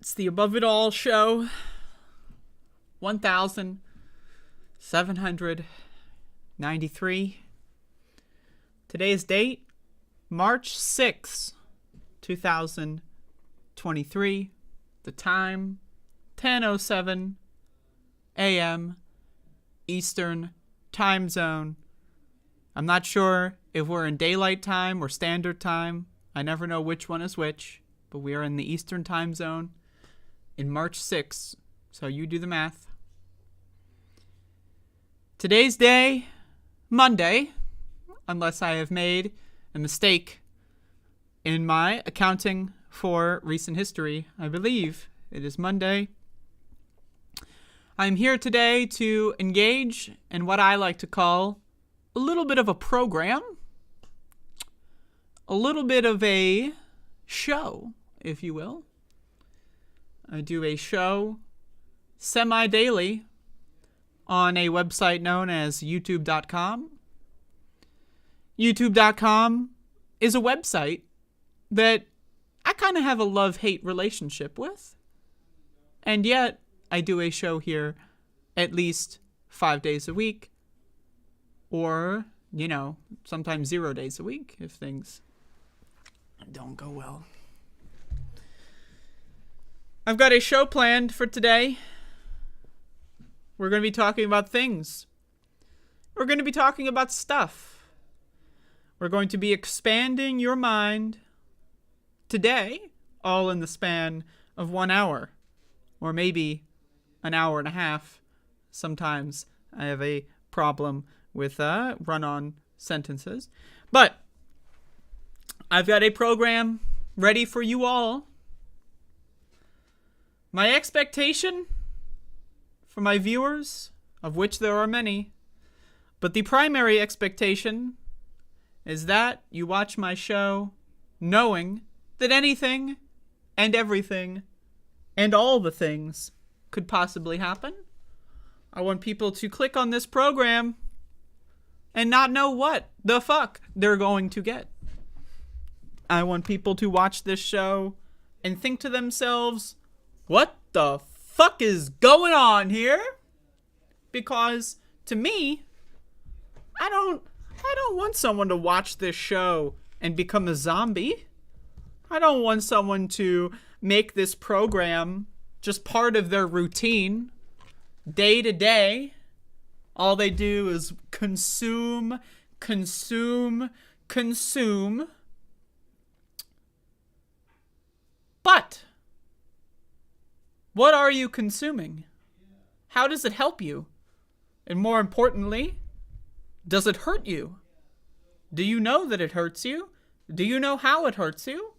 It's the Above It All show. 1793. Today's date, March 6th, 2023. The time, 10:07 a.m. Eastern Time Zone. I'm not sure if we're in daylight time or standard time. I never know which one is which, but we are in the Eastern Time Zone in March 6th, so you do the math. Today's day, Monday, unless I have made a mistake in my accounting for recent history. I believe it is Monday. I'm here today to engage in what I like to call a little bit of a program, a little bit of a show, if you will. I do a show semi-daily on a website known as youtube.com. YouTube.com is a website that I kind of have a love-hate relationship with. And yet, I do a show here at least 5 days a week. Or, sometimes 0 days a week if things don't go well. I've got a show planned for today. We're going to be talking about things. We're going to be talking about stuff. We're going to be expanding your mind today, all in the span of 1 hour, or maybe an hour and a half. Sometimes I have a problem with run-on sentences. But I've got a program ready for you all. My expectation for my viewers, of which there are many, but the primary expectation is that you watch my show knowing that anything and everything and all the things could possibly happen. I want people to click on this program and not know what the fuck they're going to get. I want people to watch this show and think to themselves, what the fuck is going on here? Because to me, I don't want someone to watch this show and become a zombie. I don't want someone to make this program just part of their routine, day to day. All they do is consume. But what are you consuming? How does it help you? And more importantly, does it hurt you? Do you know that it hurts you? Do you know how it hurts you?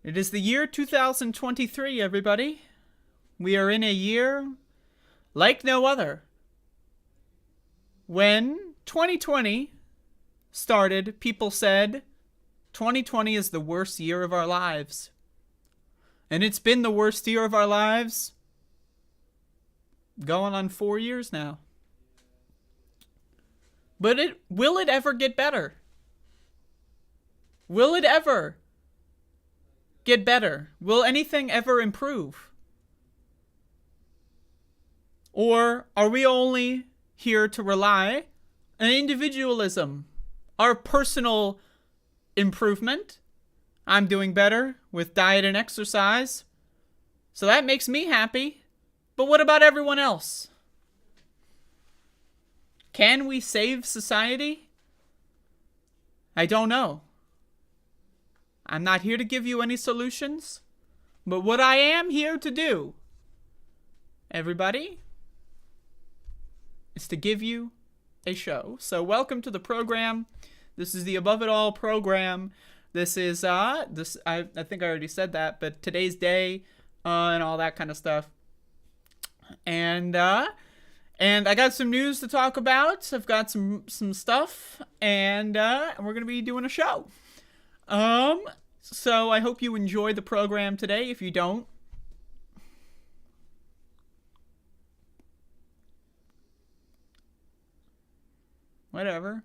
It is the year 2023, everybody. We are in a year like no other. When 2020 started, people said 2020 is the worst year of our lives. And it's been the worst year of our lives going on 4 years now. But will it ever get better? Will it ever get better? Will anything ever improve? Or are we only here to rely on individualism, our personal improvement? I'm doing better with diet and exercise, so that makes me happy. But what about everyone else? Can we save society? I don't know. I'm not here to give you any solutions, but what I am here to do, everybody, is to give you a show. So welcome to the program. This is the Above It All program. This is I think I already said that, but today's day and all that kind of stuff. And I got some news to talk about. I've got some stuff, and we're gonna be doing a show. So I hope you enjoy the program today. If you don't, whatever.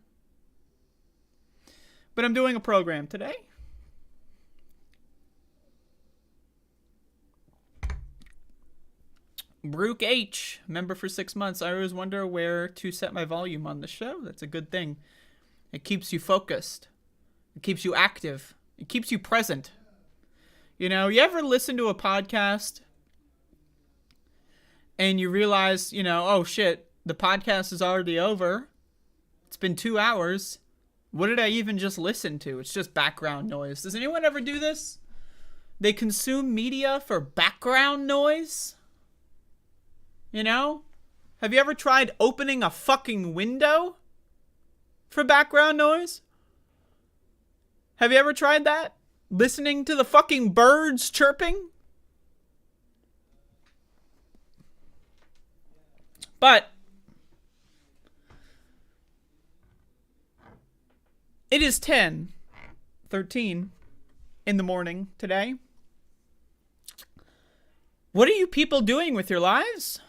But I'm doing a program today. Brooke H, member for 6 months. I always wonder where to set my volume on the show. That's a good thing. It keeps you focused. It keeps you active. It keeps you present. You know, you ever listen to a podcast and you realize, oh shit, the podcast is already over. It's been 2 hours. What did I even just listen to? It's just background noise. Does anyone ever do this? They consume media for background noise? Have you ever tried opening a fucking window for background noise? Have you ever tried that? Listening to the fucking birds chirping? But it is 10:13 in the morning today. What are you people doing with your lives?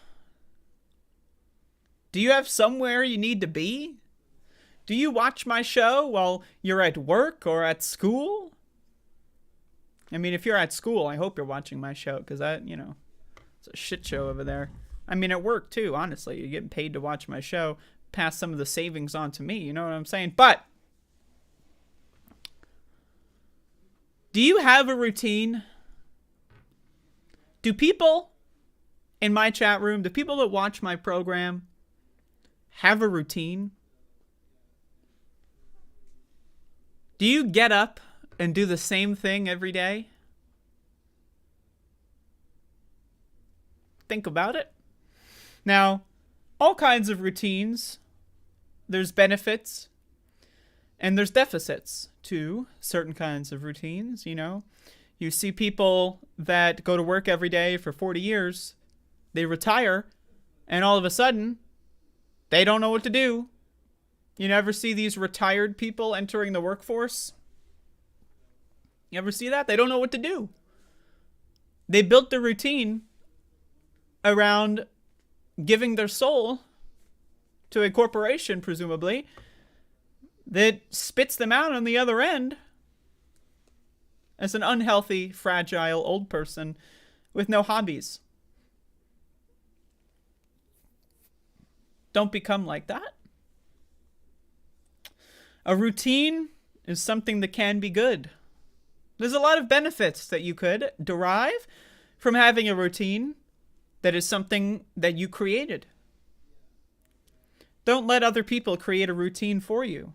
Do you have somewhere you need to be? Do you watch my show while you're at work or at school? I mean, if you're at school, I hope you're watching my show, because it's a shit show over there. I mean, at work too, honestly. You're getting paid to watch my show. Pass some of the savings on to me, you know what I'm saying? But do you have a routine? Do people in my chat room, do people that watch my program have a routine? Do you get up and do the same thing every day? Think about it. Now, all kinds of routines, there's benefits and there's deficits to certain kinds of routines, You see people that go to work every day for 40 years, they retire, and all of a sudden, they don't know what to do. You never see these retired people entering the workforce? You ever see that? They don't know what to do. They built their routine around giving their soul to a corporation, presumably, that spits them out on the other end as an unhealthy, fragile old person with no hobbies. Don't become like that. A routine is something that can be good. There's a lot of benefits that you could derive from having a routine that is something that you created. Don't let other people create a routine for you.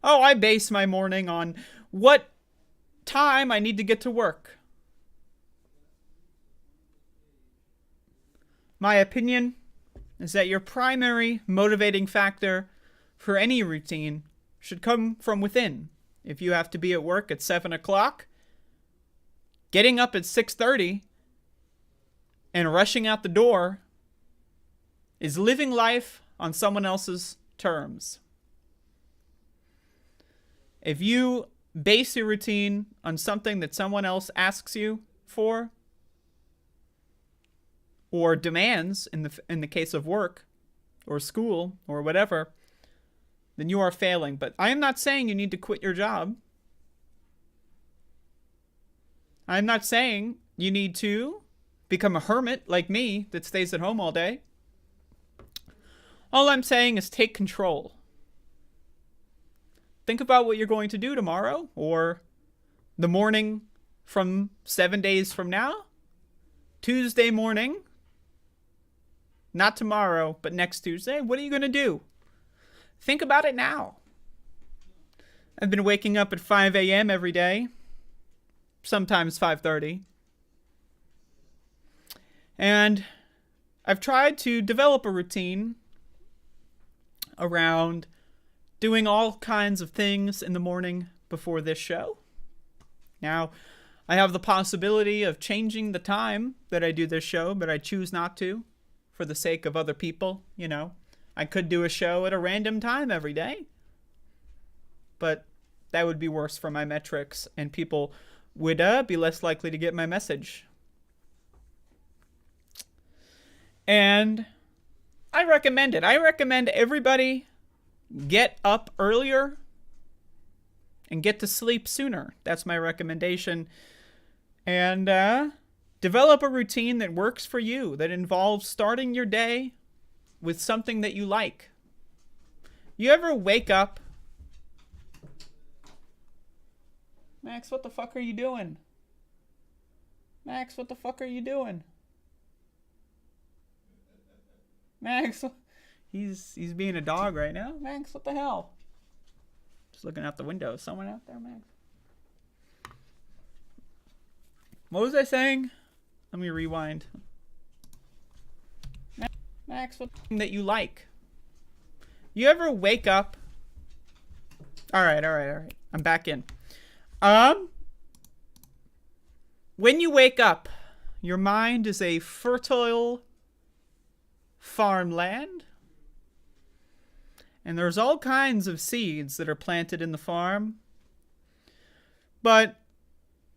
Oh, I base my morning on what time I need to get to work. My opinion is that your primary motivating factor for any routine should come from within. If you have to be at work at 7 o'clock, getting up at 6:30 and rushing out the door is living life on someone else's terms. If you base your routine on something that someone else asks you for or demands in the case of work or school or whatever, then you are failing. But I am not saying you need to quit your job. I'm not saying you need to become a hermit like me that stays at home all day. All I'm saying is take control. Think about what you're going to do tomorrow or the morning from 7 days from now. Tuesday morning. Not tomorrow, but next Tuesday. What are you going to do? Think about it now. I've been waking up at 5 a.m. every day. Sometimes 5:30. And I've tried to develop a routine around doing all kinds of things in the morning before this show. Now, I have the possibility of changing the time that I do this show, but I choose not to for the sake of other people. I could do a show at a random time every day, but that would be worse for my metrics, and people would be less likely to get my message. And I recommend it. I recommend everybody get up earlier and get to sleep sooner. That's my recommendation. And Develop a routine that works for you, that involves starting your day with something that you like. You ever wake up? Max, what the fuck are you doing? Max, what the fuck are you doing? Max, he's being a dog right now. Max, what the hell? Just looking out the window. Is someone out there, Max? What was I saying? Let me rewind. Max, what that you like? You ever wake up? All right. I'm back in. When you wake up, your mind is a fertile farmland. And there's all kinds of seeds that are planted in the farm.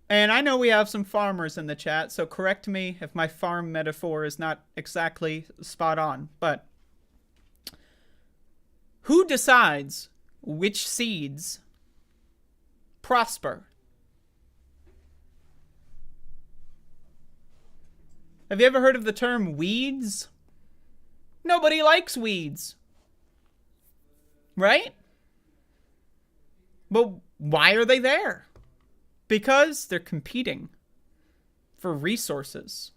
And I know we have some farmers in the chat, so correct me if my farm metaphor is not exactly spot on. But who decides which seeds prosper? Have you ever heard of the term weeds? Nobody likes weeds. Right? But why are they there? Because they're competing for resources.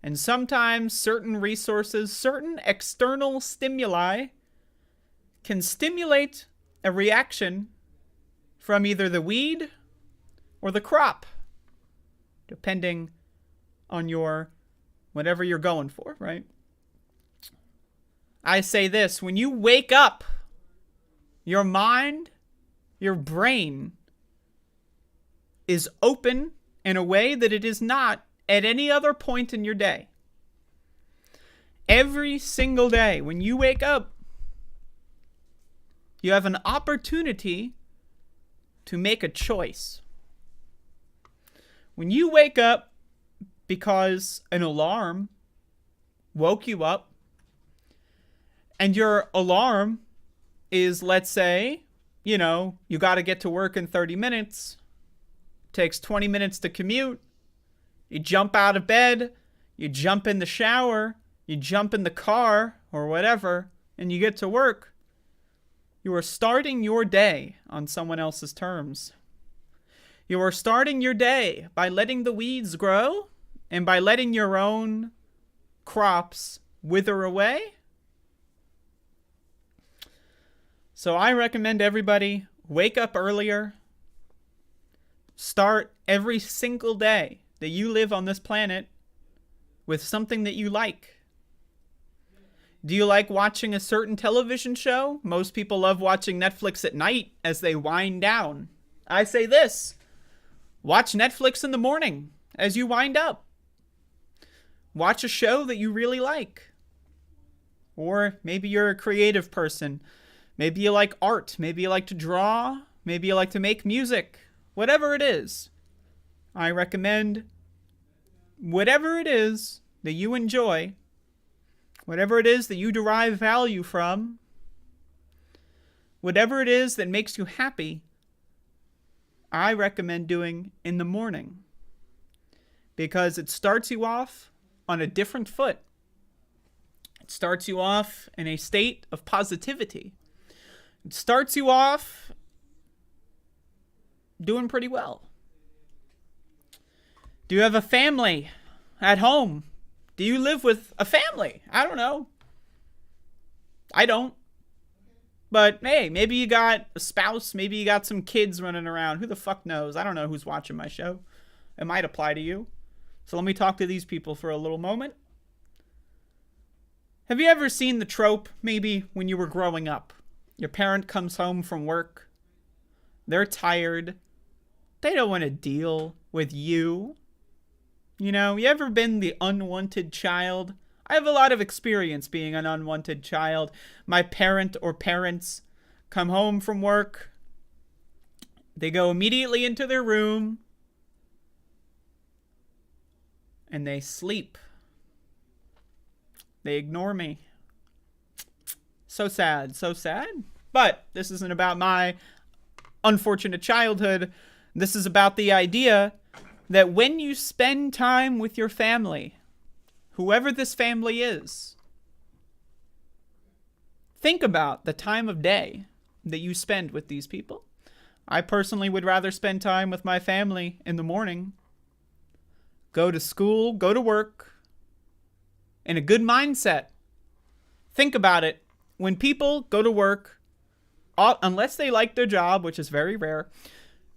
And sometimes certain resources, certain external stimuli can stimulate a reaction from either the weed or the crop, depending on your whatever you're going for, right? I say this, when you wake up, your mind, your brain is open in a way that it is not at any other point in your day. Every single day, when you wake up, you have an opportunity to make a choice. When you wake up because an alarm woke you up, and your alarm is, let's say, you got to get to work in 30 minutes, takes 20 minutes to commute, you jump out of bed, you jump in the shower, you jump in the car or whatever, and you get to work. You are starting your day on someone else's terms. You are starting your day by letting the weeds grow and by letting your own crops wither away. So I recommend everybody wake up earlier. Start every single day that you live on this planet with something that you like. Do you like watching a certain television show? Most people love watching Netflix at night as they wind down. I say this, watch Netflix in the morning as you wind up. Watch a show that you really like. Or maybe you're a creative person. Maybe you like art. Maybe you like to draw. Maybe you like to make music. Whatever it is, I recommend whatever it is that you enjoy, whatever it is that you derive value from, whatever it is that makes you happy, I recommend doing in the morning. Because it starts you off on a different foot. It starts you off in a state of positivity. It starts you off doing pretty well. Do you have a family at home? Do you live with a family? I don't know. I don't. But hey, maybe you got a spouse. Maybe you got some kids running around. Who the fuck knows? I don't know who's watching my show. It might apply to you. So let me talk to these people for a little moment. Have you ever seen the trope, maybe when you were growing up? Your parent comes home from work. They're tired. They don't want to deal with you. You ever been the unwanted child? I have a lot of experience being an unwanted child. My parent or parents come home from work. They go immediately into their room. And they sleep. They ignore me. So sad, so sad. But this isn't about my unfortunate childhood. This is about the idea that when you spend time with your family, whoever this family is, think about the time of day that you spend with these people. I personally would rather spend time with my family in the morning, go to school, go to work, in a good mindset. Think about it. When people go to work, unless they like their job, which is very rare,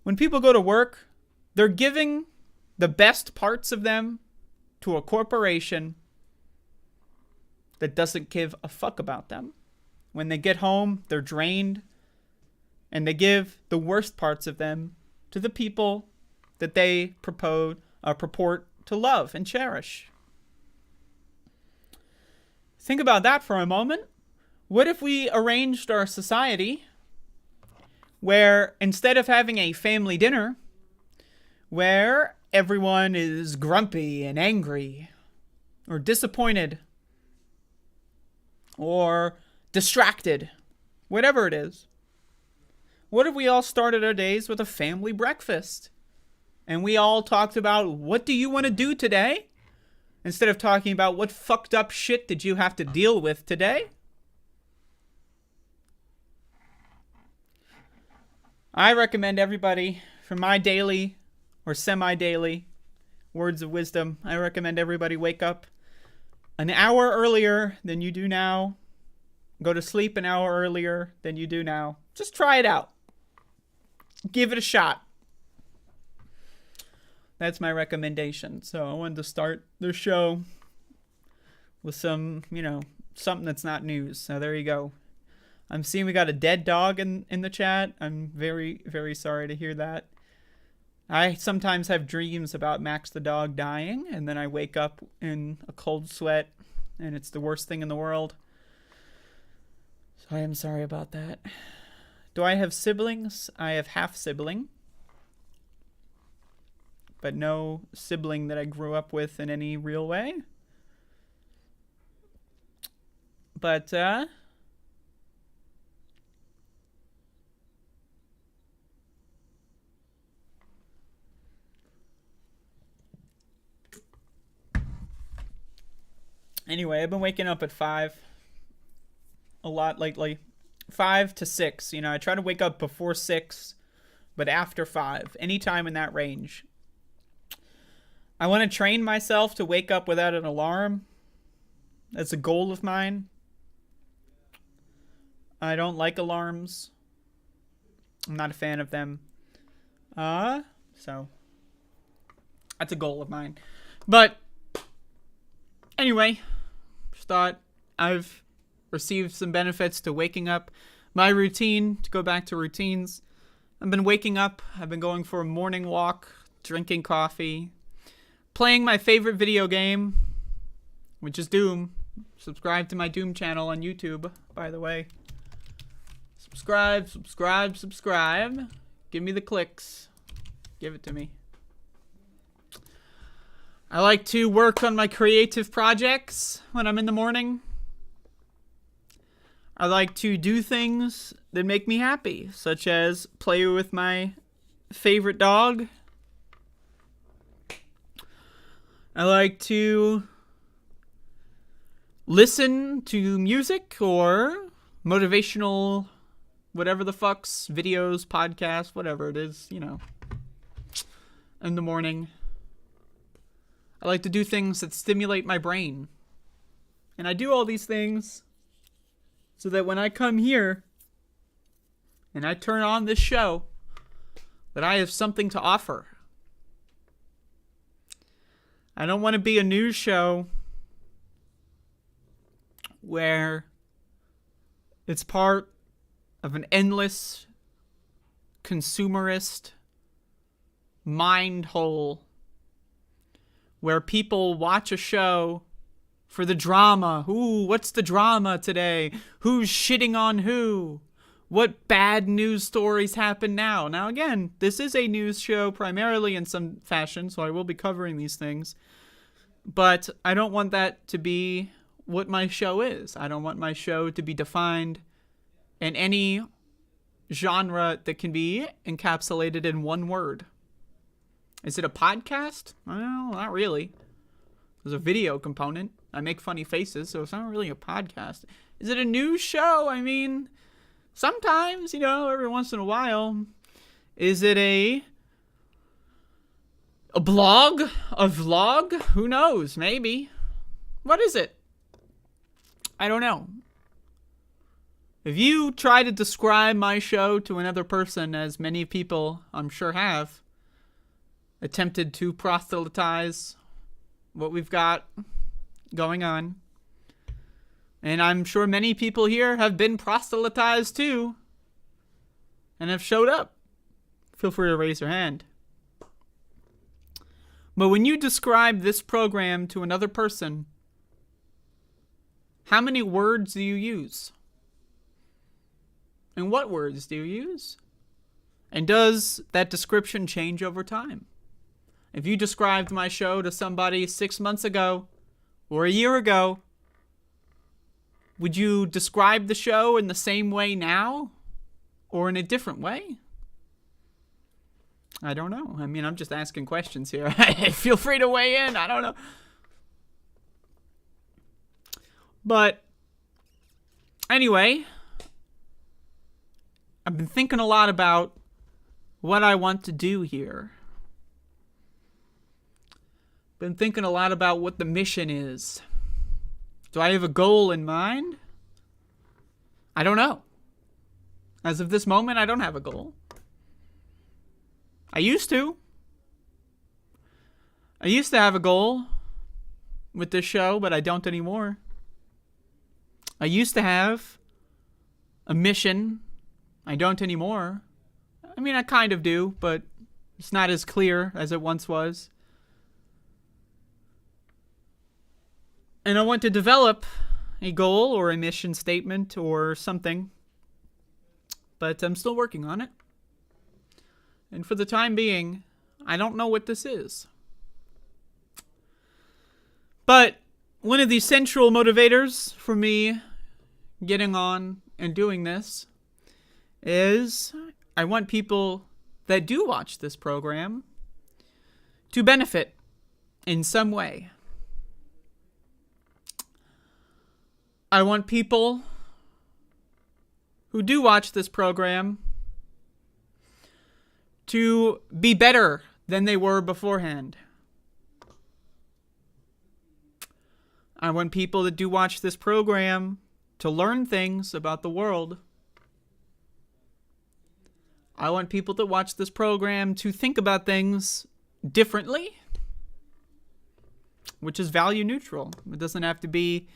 when people go to work, they're giving the best parts of them to a corporation that doesn't give a fuck about them. When they get home, they're drained, and they give the worst parts of them to the people that they purport to love and cherish. Think about that for a moment. What if we arranged our society where instead of having a family dinner, where everyone is grumpy and angry, or disappointed, or distracted, whatever it is, what if we all started our days with a family breakfast? And we all talked about, what do you want to do today? Instead of talking about what fucked up shit did you have to deal with today? I recommend everybody, for my daily or semi-daily words of wisdom, I recommend everybody wake up an hour earlier than you do now. Go to sleep an hour earlier than you do now. Just try it out. Give it a shot. That's my recommendation. So I wanted to start the show with some, something that's not news. So there you go. I'm seeing we got a dead dog in the chat. I'm very, very sorry to hear that. I sometimes have dreams about Max the dog dying, and then I wake up in a cold sweat, and it's the worst thing in the world. So I am sorry about that. Do I have siblings? I have half-sibling, but no sibling that I grew up with in any real way. But, anyway, I've been waking up at 5 a lot lately. 5 to 6. I try to wake up before 6, but after 5. Anytime in that range. I want to train myself to wake up without an alarm. That's a goal of mine. I don't like alarms. I'm not a fan of them. So that's a goal of mine. But anyway, just thought I've received some benefits to waking up. My routine, to go back to routines, I've been waking up, I've been going for a morning walk, drinking coffee, playing my favorite video game, which is Doom. Subscribe to my Doom channel on YouTube, by the way. Subscribe. Give me the clicks. Give it to me. I like to work on my creative projects when I'm in the morning. I like to do things that make me happy, such as play with my favorite dog. I like to listen to music or motivational, whatever the fucks, videos, podcasts, whatever it is, in the morning. I like to do things that stimulate my brain. And I do all these things so that when I come here and I turn on this show, that I have something to offer. I don't want to be a news show where it's part of an endless, consumerist mind hole where people watch a show for the drama. Ooh, what's the drama today? Who's shitting on who? What bad news stories happen now? Now, again, this is a news show primarily in some fashion, so I will be covering these things. But I don't want that to be what my show is. I don't want my show to be defined in any genre that can be encapsulated in one word. Is it a podcast? Well, not really. There's a video component. I make funny faces, so it's not really a podcast. Is it a news show? I mean, sometimes, every once in a while. Is it a blog? A vlog? Who knows? Maybe. What is it? I don't know. If you try to describe my show to another person, as many people I'm sure have attempted to proselytize what we've got going on, and I'm sure many people here have been proselytized too and have showed up, feel free to raise your hand. But when you describe this program to another person, how many words do you use? And what words do you use? And does that description change over time? If you described my show to somebody 6 months ago or a year ago, would you describe the show in the same way now or in a different way? I don't know. I mean, I'm just asking questions here. Feel free to weigh in. I don't know. But anyway, I've been thinking a lot about what I want to do here. Been thinking a lot about what the mission is. Do I have a goal in mind? I don't know. As of this moment, I don't have a goal. I used to. I used to have a goal with this show, but I don't anymore. I used to have a mission. I don't anymore. I mean, I kind of do, but it's not as clear as it once was. And I want to develop a goal or a mission statement or something. But I'm still working on it. And for the time being, I don't know what this is. But one of the central motivators for me getting on and doing this is I want people that do watch this program to benefit in some way. I want people who do watch this program to be better than they were beforehand. I want people that do watch this program to learn things about the world. I want people that watch this program to think about things differently, which is value neutral. It doesn't have to be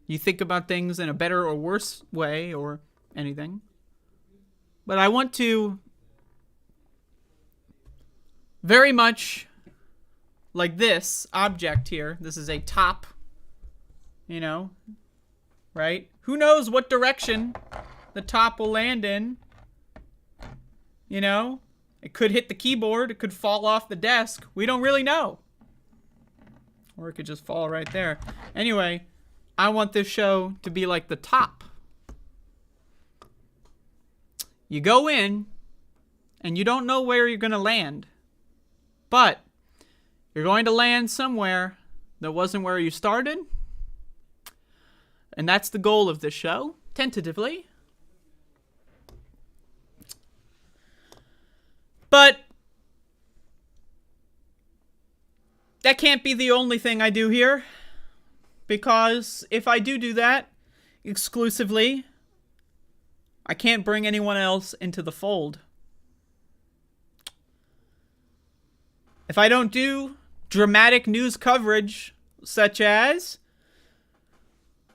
you think about things in a better or worse way or anything. But I want to very much like this object here. This is a top, right? Who knows what direction the top will land in? It could hit the keyboard. It could fall off the desk. We don't really know. Or it could just fall right there. Anyway, I want this show to be like the top. You go in, and you don't know where you're going to land. But you're going to land somewhere that wasn't where you started. And that's the goal of this show, tentatively. But that can't be the only thing I do here. Because if I do that exclusively, I can't bring anyone else into the fold. If I don't do dramatic news coverage, such as,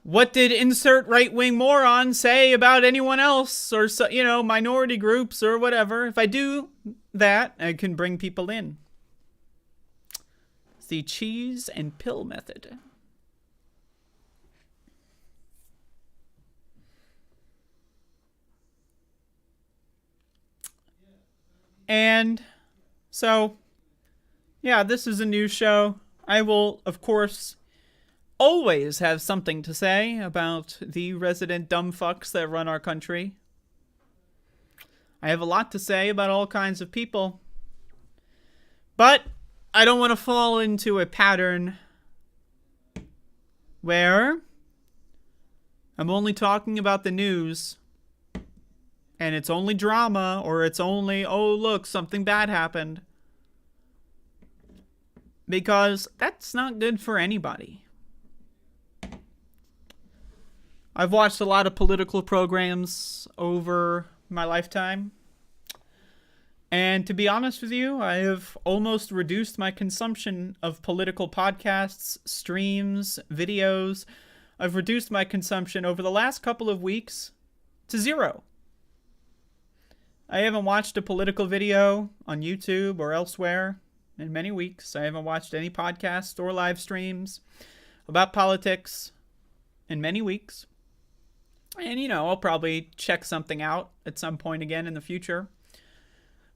what did insert right-wing moron say about anyone else, or minority groups or whatever, if I do that, I can bring people in. It's the cheese and pill method. And so, yeah, this is a news show. I will, of course, always have something to say about the resident dumb fucks that run our country. I have a lot to say about all kinds of people. But I don't want to fall into a pattern where I'm only talking about the news and it's only drama, or it's only, oh, look, something bad happened. Because that's not good for anybody. I've watched a lot of political programs over my lifetime. And to be honest with you, I have almost reduced my consumption of political podcasts, streams, videos. I've reduced my consumption over the last couple of weeks to 0. I haven't watched a political video on YouTube or elsewhere in many weeks. I haven't watched any podcasts or live streams about politics in many weeks. And, I'll probably check something out at some point again in the future.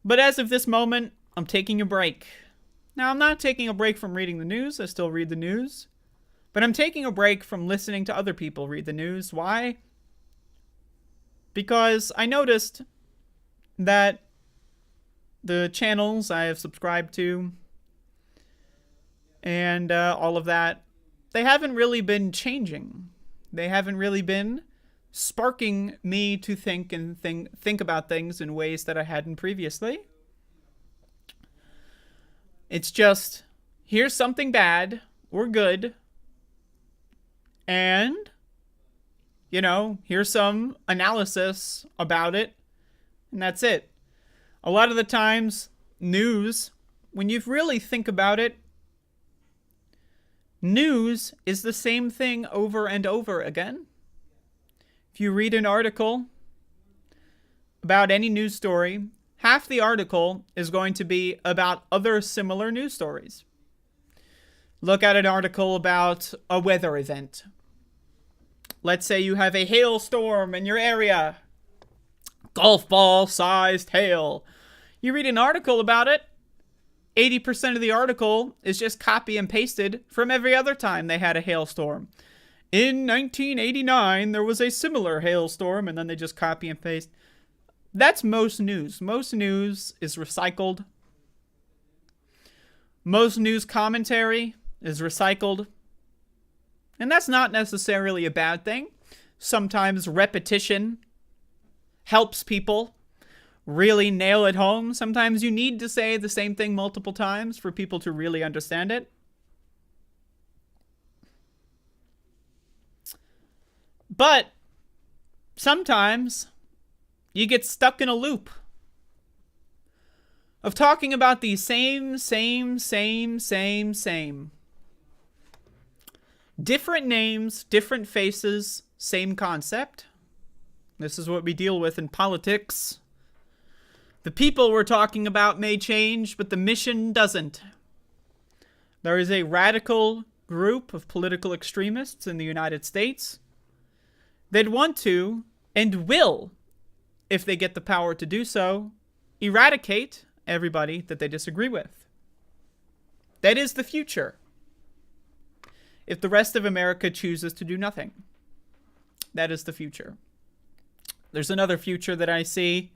But as of this moment, I'm taking a break. Now, I'm not taking a break from reading the news. I still read the news. But I'm taking a break from listening to other people read the news. Why? Because I noticed that the channels I have subscribed to and all of that, they haven't really been changing. They haven't really been sparking me to think about things in ways that I hadn't previously. It's just, here's something bad or good, and, here's some analysis about it, and that's it. A lot of the times, news, when you really think about it, news is the same thing over and over again. If you read an article about any news story, half the article is going to be about other similar news stories. Look at an article about a weather event. Let's say you have a hailstorm in your area. Golf ball sized hail. You read an article about it, 80% of the article is just copy and pasted from every other time they had a hailstorm. In 1989, there was a similar hailstorm, and then they just copy and paste. That's most news. Most news is recycled. Most news commentary is recycled. And that's not necessarily a bad thing. Sometimes repetition helps people really nail it home. Sometimes you need to say the same thing multiple times for people to really understand it. But sometimes you get stuck in a loop of talking about the same. Different names, different faces, same concept. This is what we deal with in politics. The people we're talking about may change, but the mission doesn't. There is a radical group of political extremists in the United States that want to, and will, if they get the power to do so, eradicate everybody that they disagree with. That is the future. If the rest of America chooses to do nothing, that is the future. There's another future that I see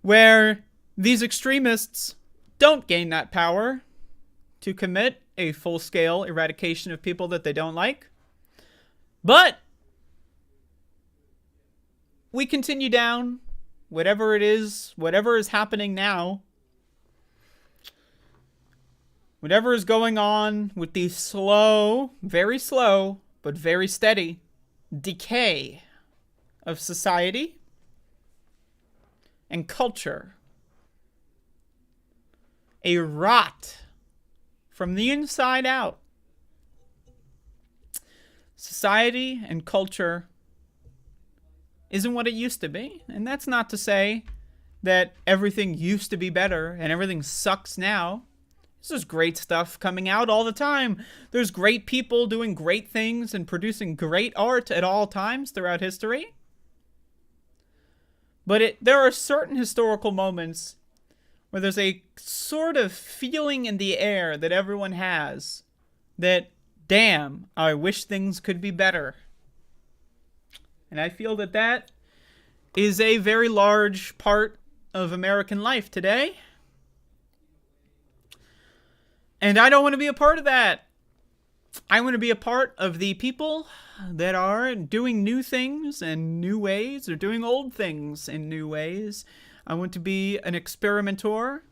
where these extremists don't gain that power to commit a full-scale eradication of people that they don't like, but we continue down whatever it is, whatever is happening now, whatever is going on with the slow, but very steady decay of society and culture. A rot from the inside out. Society and culture isn't what it used to be. And that's not to say that everything used to be better and everything sucks now. There's great stuff coming out all the time. There's great people doing great things and producing great art at all times throughout history. But there are certain historical moments where there's a sort of feeling in the air that everyone has that, damn, I wish things could be better. And I feel that that is a very large part of American life today. And I don't want to be a part of that. I want to be a part of the people that are doing new things in new ways, or doing old things in new ways. I want to be an experimenter.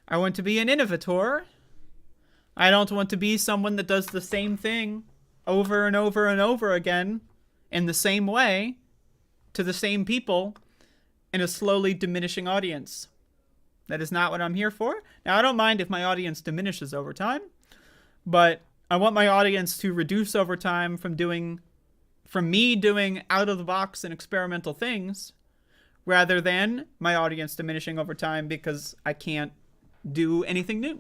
I want to be an innovator. I don't want to be someone that does the same thing over and over and over again in the same way to the same people in a slowly diminishing audience. That is not what I'm here for. Now, I don't mind if my audience diminishes over time, but I want my audience to reduce over time from me doing out-of-the-box and experimental things, rather than my audience diminishing over time because I can't do anything new.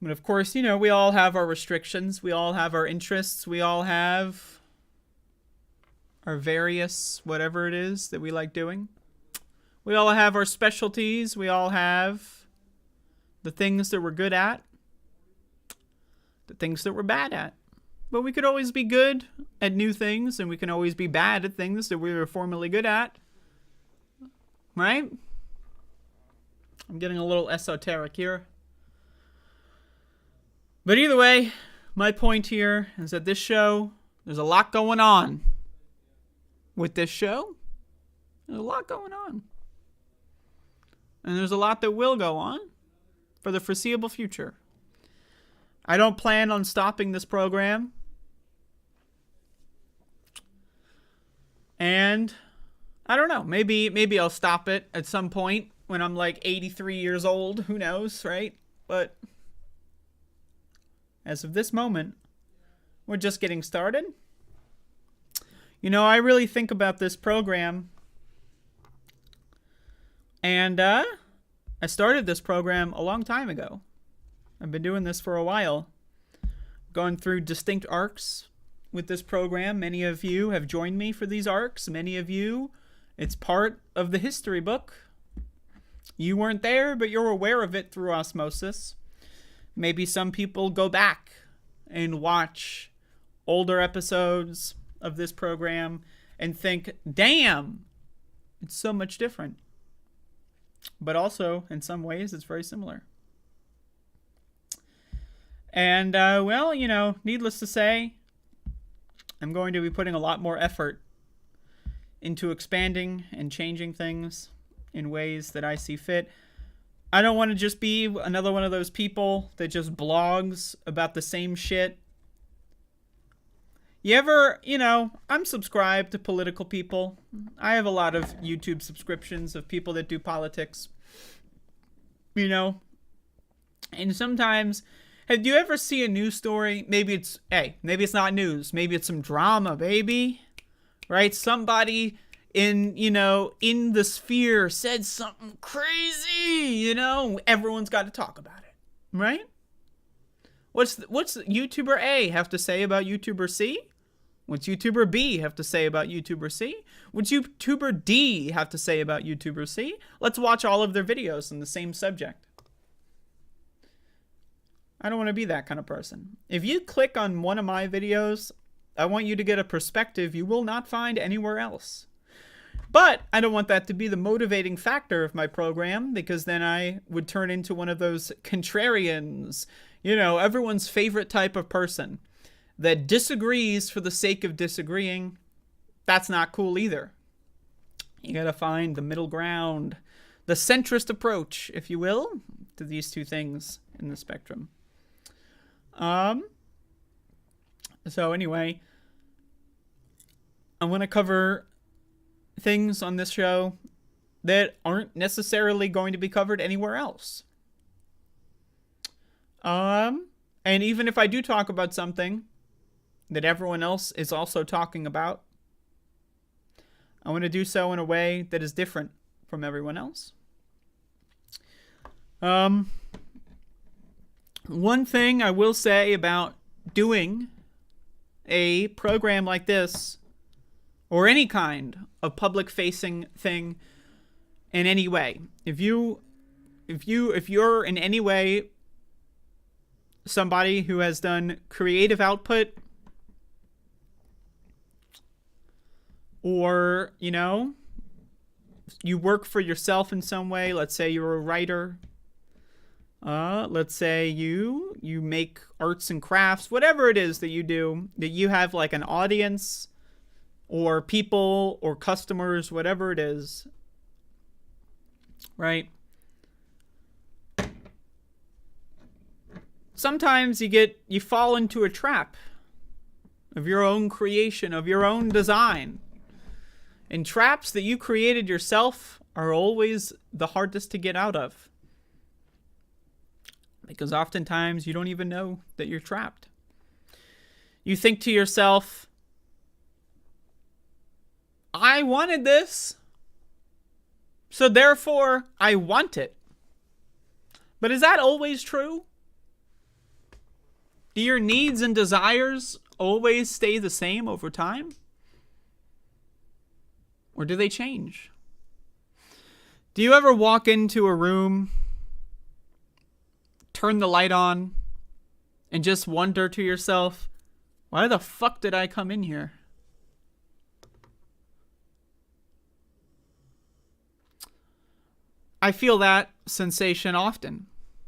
But of course, we all have our restrictions. We all have our interests. We all have our various whatever it is that we like doing. We all have our specialties. We all have the things that we're good at, the things that we're bad at. But we could always be good at new things, and we can always be bad at things that we were formerly good at. Right? I'm getting a little esoteric here. But either way, my point here is that this show, there's a lot going on with this show. There's a lot going on. And there's a lot that will go on for the foreseeable future. I don't plan on stopping this program. And I don't know, maybe I'll stop it at some point when I'm like 83 years old. Who knows, right? But as of this moment, we're just getting started. I really think about this program. And I started this program a long time ago. I've been doing this for a while. Going through distinct arcs with this program. Many of you have joined me for these arcs. Many of you, it's part of the history book. You weren't there, but you're aware of it through osmosis. Maybe some people go back and watch older episodes of this program and think, damn, it's so much different. But also, in some ways, it's very similar. And, needless to say, I'm going to be putting a lot more effort into expanding and changing things in ways that I see fit. I don't want to just be another one of those people that just blogs about the same shit. I'm subscribed to political people. I have a lot of YouTube subscriptions of people that do politics. And sometimes, do you ever see a news story? Maybe it's not news. Maybe it's some drama, baby. Right? Somebody in the sphere said something crazy, everyone's got to talk about it. Right? What's YouTuber A have to say about YouTuber C? What's YouTuber B have to say about YouTuber C? What's YouTuber D have to say about YouTuber C? Let's watch all of their videos on the same subject. I don't want to be that kind of person. If you click on one of my videos, I want you to get a perspective you will not find anywhere else. But I don't want that to be the motivating factor of my program, because then I would turn into one of those contrarians, everyone's favorite type of person that disagrees for the sake of disagreeing. That's not cool either. You gotta find the middle ground, the centrist approach, if you will, to these two things in the spectrum. So anyway, I want to cover things on this show that aren't necessarily going to be covered anywhere else. And even if I do talk about something that everyone else is also talking about, I want to do so in a way that is different from everyone else. One thing I will say about doing a program like this, or any kind of public-facing thing in any way, if you're in any way somebody who has done creative output, or you work for yourself in some way. Let's say you're a writer. Let's say you make arts and crafts, whatever it is that you do, that you have like an audience or people or customers, whatever it is, right? Sometimes you fall into a trap of your own creation, of your own design. And traps that you created yourself are always the hardest to get out of. Because oftentimes you don't even know that you're trapped. You think to yourself, I wanted this, so therefore I want it. But is that always true? Do your needs and desires always stay the same over time? Or do they change? Do you ever walk into a room, turn the light on, and just wonder to yourself, why the fuck did I come in here? I feel that sensation often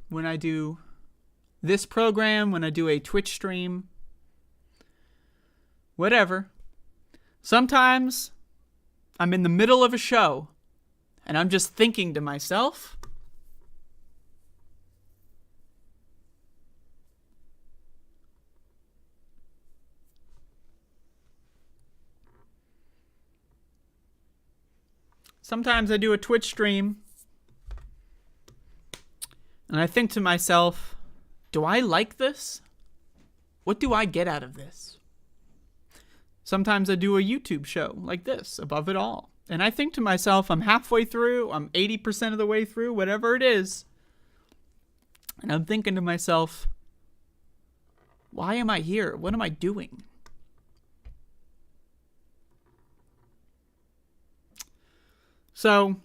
when I do this program, when I do a Twitch stream, whatever. Sometimes I'm in the middle of a show and I'm just thinking to myself, sometimes I do a Twitch stream and I think to myself, do I like this? What do I get out of this? Sometimes I do a YouTube show like this, Above It All. And I think to myself, I'm halfway through, I'm 80% of the way through, whatever it is. And I'm thinking to myself, why am I here? What am I doing? So,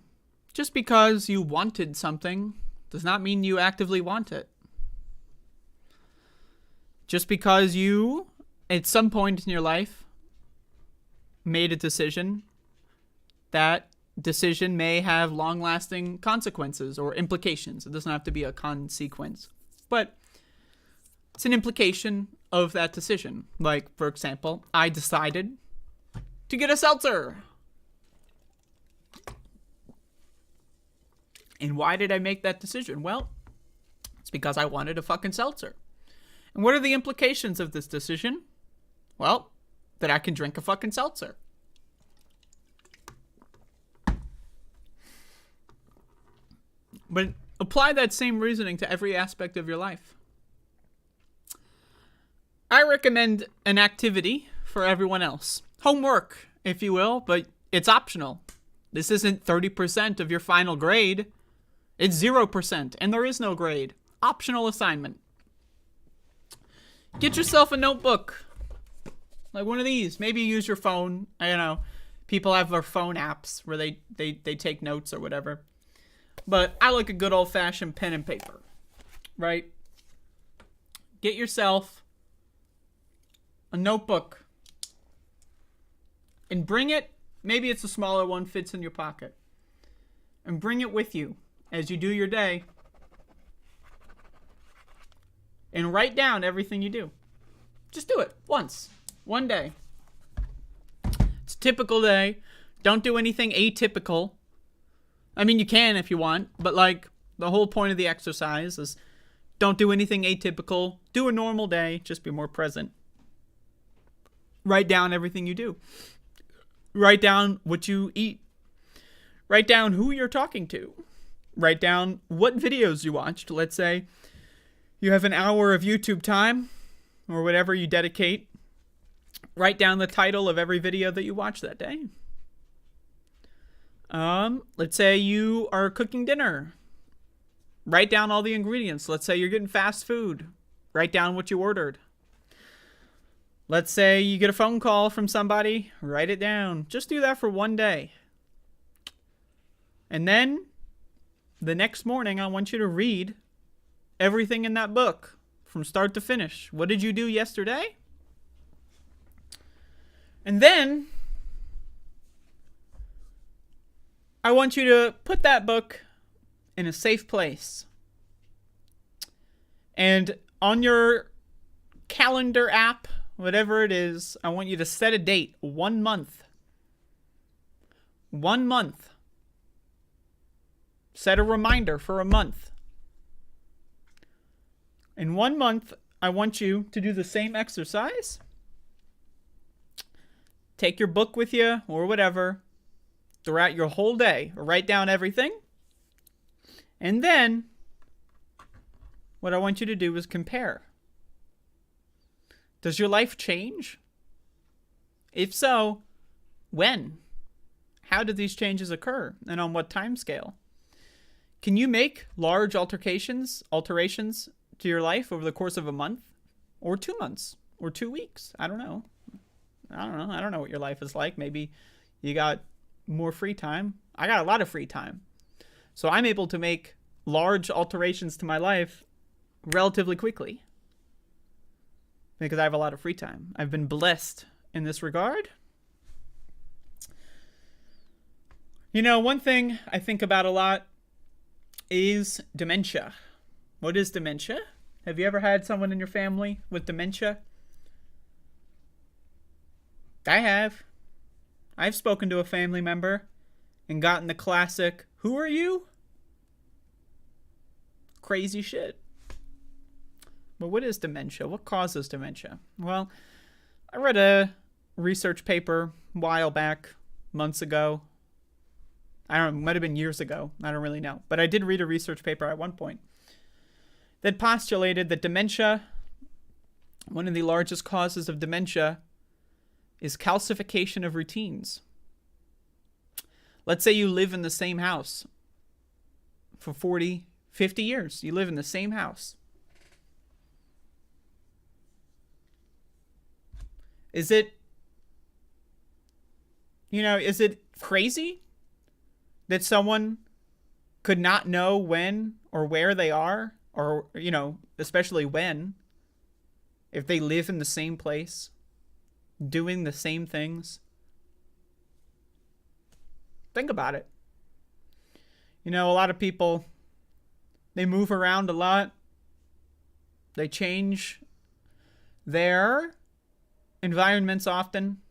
just because you wanted something does not mean you actively want it. Just because you, at some point in your life, made a decision, that decision may have long-lasting consequences or implications. It doesn't have to be a consequence, but it's an implication of that decision. Like, for example, I decided to get a seltzer. And why did I make that decision? Well, it's because I wanted a fucking seltzer. And what are the implications of this decision? Well, that I can drink a fucking seltzer. But apply that same reasoning to every aspect of your life. I recommend an activity for everyone else. Homework, if you will, but it's optional. This isn't 30% of your final grade. It's 0%, and there is no grade. Optional assignment. Get yourself a notebook. Like one of these. Maybe use your phone. I don't know. People have their phone apps where they take notes or whatever. But I like a good old-fashioned pen and paper. Right? Get yourself a notebook. And bring it. Maybe it's a smaller one, fits in your pocket. And bring it with you as you do your day. And write down everything you do. Just do it once. One day. It's a typical day. Don't do anything atypical. I mean, you can if you want. But like, the whole point of the exercise is don't do anything atypical. Do a normal day. Just be more present. Write down everything you do. Write down what you eat. Write down who you're talking to. Write down what videos you watched. Let's say you have an hour of YouTube time or whatever you dedicate. Write down the title of every video that you watched that day. Let's say you are cooking dinner. Write down all the ingredients. Let's say you're getting fast food. Write down what you ordered. Let's say you get a phone call from somebody. Write it down. Just do that for one day. And then the next morning, I want you to read everything in that book from start to finish. What did you do yesterday? And then I want you to put that book in a safe place. And on your calendar app, whatever it is, I want you to set a date, 1 month. 1 month. Set a reminder for a month. In 1 month, I want you to do the same exercise. Take your book with you or whatever throughout your whole day. Write down everything. And then what I want you to do is compare. Does your life change? If so, when? How did these changes occur? And on what time scale? Can you make large alterations to your life over the course of a month? Or 2 months? Or 2 weeks? I don't know. I don't know what your life is like. Maybe you got more free time. I got a lot of free time. So I'm able to make large alterations to my life relatively quickly. Because I have a lot of free time. I've been blessed in this regard. You know, one thing I think about a lot is dementia. What is dementia? Have you ever had someone in your family with dementia? I have. I've spoken to a family member and gotten the classic, "Who are you?" Crazy shit. But what is dementia? What causes dementia? Well, I read a research paper a while back, months ago. I don't know, it might have been years ago. I don't really know. But I did read a research paper at one point that postulated that dementia, one of the largest causes of dementia, is calcification of routines. Let's say you live in the same house for 40, 50 years. You live in the same house. Is it crazy that someone could not know when or where they are, or, especially when, if they live in the same place, doing the same things? Think about it. A lot of people, they move around a lot. They change their environments often.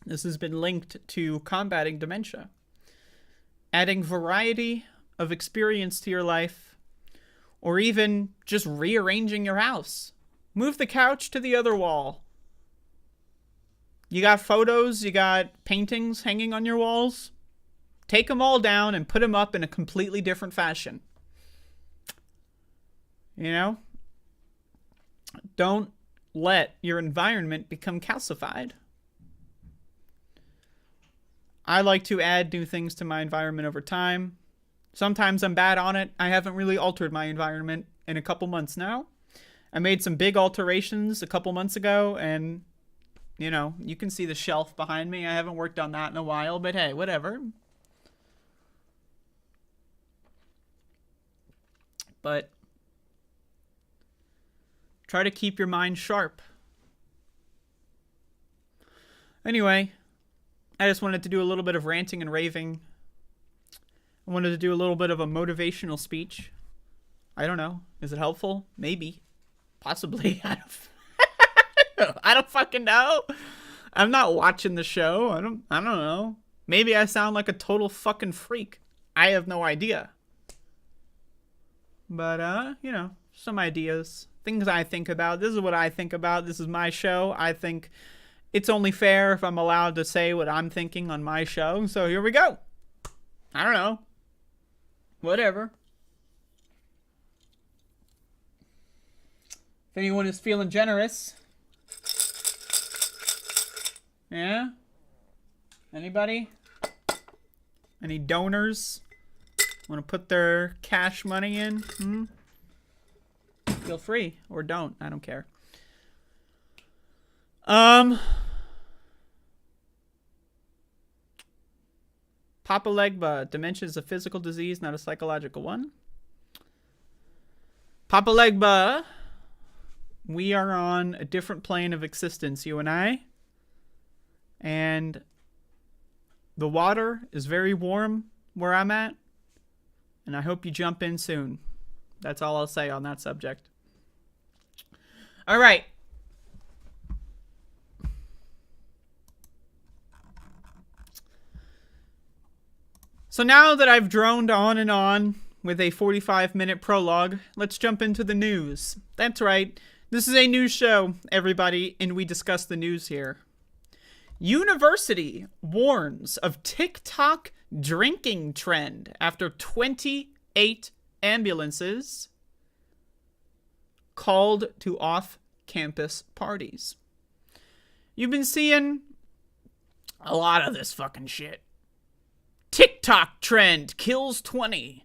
This has been linked to combating dementia. Adding variety of experience to your life, or even just rearranging your house. Move the couch to the other wall. You got photos, you got paintings hanging on your walls. Take them all down and put them up in a completely different fashion. Don't let your environment become calcified. I like to add new things to my environment over time. Sometimes I'm bad on it. I haven't really altered my environment in a couple months now. I made some big alterations a couple months ago, and, you can see the shelf behind me. I haven't worked on that in a while, but hey, whatever. But try to keep your mind sharp. Anyway, I just wanted to do a little bit of ranting and raving. I wanted to do a little bit of a motivational speech. I don't know. Is it helpful? Maybe. Possibly. I don't fucking know. I'm not watching the show. I don't know. Maybe I sound like a total fucking freak. I have no idea. But, some ideas. Things I think about. This is what I think about. This is my show. I think it's only fair if I'm allowed to say what I'm thinking on my show. So here we go. I don't know. Whatever. If anyone is feeling generous. Yeah? Anybody? Any donors want to put their cash money in? Feel free, or don't. I don't care. Papa Legba, dementia is a physical disease, not a psychological one. Papa Legba, we are on a different plane of existence, you and I. And The water is very warm where I'm at, and I hope you jump in soon. That's all I'll say on that subject. All right. So now that I've droned on and on with a 45-minute prologue, let's jump into the news. That's right. This is a news show, everybody, and we discuss the news here. University warns of TikTok drinking trend after 28 ambulances called to off-campus parties. You've been seeing a lot of this fucking shit. TikTok trend kills 20.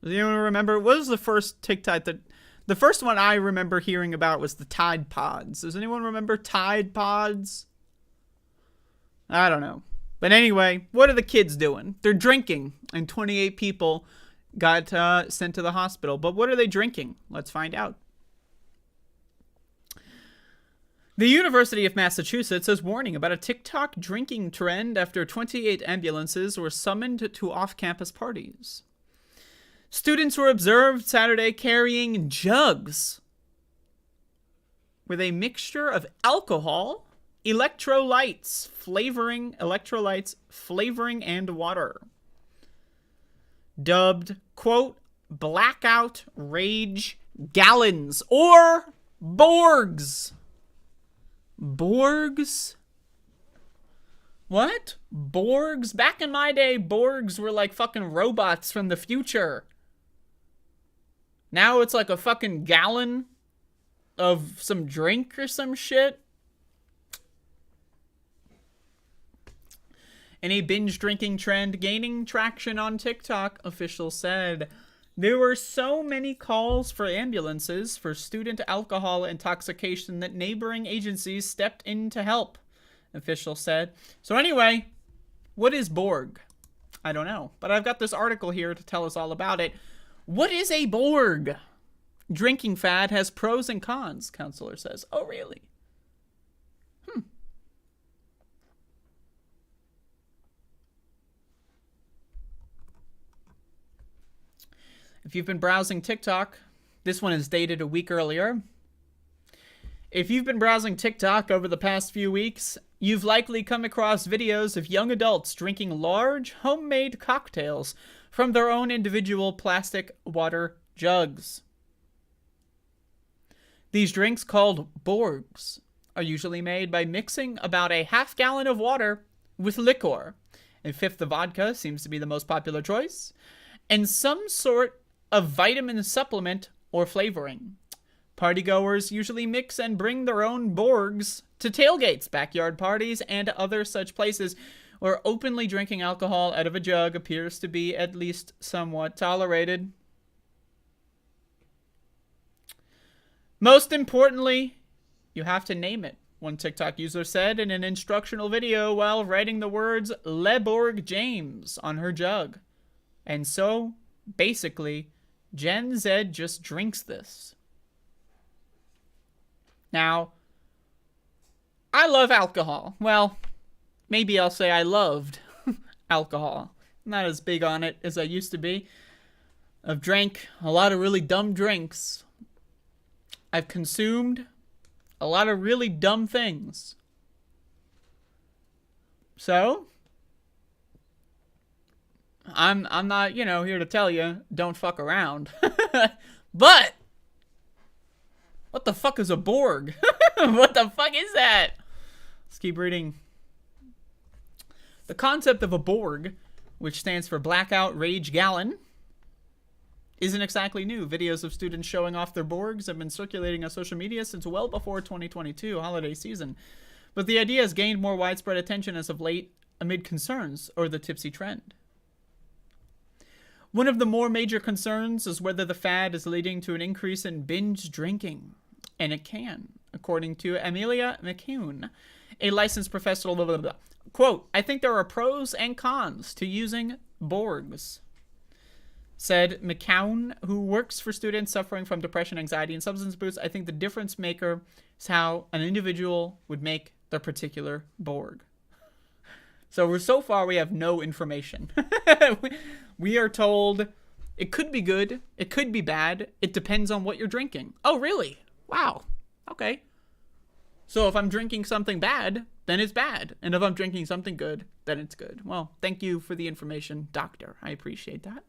Does anyone remember? What was the first TikTok that... The first one I remember hearing about was the Tide Pods. Does anyone remember Tide Pods? I don't know. But anyway, what are the kids doing? They're drinking, and 28 people got sent to the hospital. But what are they drinking? Let's find out. The University of Massachusetts is warning about a TikTok drinking trend after 28 ambulances were summoned to off-campus parties. Students were observed Saturday carrying jugs with a mixture of alcohol, electrolytes, flavoring, and water. Dubbed, quote, blackout rage gallons, or Borgs. Borgs? What? Borgs? Back in my day, Borgs were like fucking robots from the future. Now it's like a fucking gallon of some drink or some shit. In a binge drinking trend gaining traction on TikTok, officials said. There were so many calls for ambulances for student alcohol intoxication that neighboring agencies stepped in to help, officials said. So anyway, what is Borg? I don't know, but I've got this article here to tell us all about it. What is a Borg? Drinking fad has pros and cons, counselor says. Oh, really? If you've been browsing TikTok, this one is dated a week earlier. If you've been browsing TikTok over the past few weeks, you've likely come across videos of young adults drinking large homemade cocktails from their own individual plastic water jugs. These drinks, called Borgs, are usually made by mixing about a half gallon of water with liquor. A fifth of vodka seems to be the most popular choice, and some sort of vitamin supplement or flavoring. Partygoers usually mix and bring their own Borgs to tailgates, backyard parties, and other such places where openly drinking alcohol out of a jug appears to be at least somewhat tolerated. Most importantly, you have to name it, one TikTok user said in an instructional video while writing the words Le Borg James on her jug. And so, basically, Gen Z just drinks this. Now, I love alcohol. Well, maybe I'll say I loved alcohol. I'm not as big on it as I used to be. I've drank a lot of really dumb drinks. I've consumed a lot of really dumb things. So, I'm not, here to tell you, don't fuck around. But, what the fuck is a Borg? What the fuck is that? Let's keep reading. The concept of a Borg, which stands for Blackout Rage Gallon, isn't exactly new. Videos of students showing off their Borgs have been circulating on social media since well before 2022 holiday season. But the idea has gained more widespread attention as of late amid concerns over the tipsy trend. One of the more major concerns is whether the fad is leading to an increase in binge drinking. And it can, according to Amelia McCune, a licensed professional. Blah, blah, blah. Quote, I think there are pros and cons to using Borgs, said McCown, who works for students suffering from depression, anxiety, and substance abuse. I think the difference maker is how an individual would make their particular Borg. So far we have no information. We are told it could be good, it could be bad, it depends on what you're drinking. Oh, really? Wow. Okay. So if I'm drinking something bad, then it's bad. And if I'm drinking something good, then it's good. Well, thank you for the information, doctor. I appreciate that.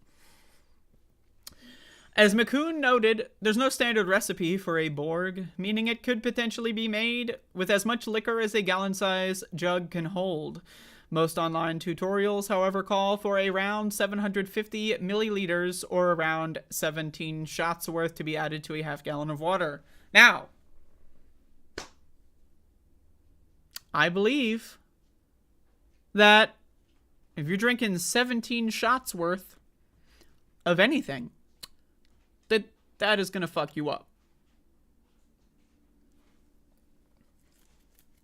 As McCoon noted, there's no standard recipe for a Borg, meaning it could potentially be made with as much liquor as a gallon-size jug can hold. Most online tutorials, however, call for around 750 milliliters or around 17 shots worth to be added to a half gallon of water. Now, I believe that if you're drinking 17 shots worth of anything, that is going to fuck you up.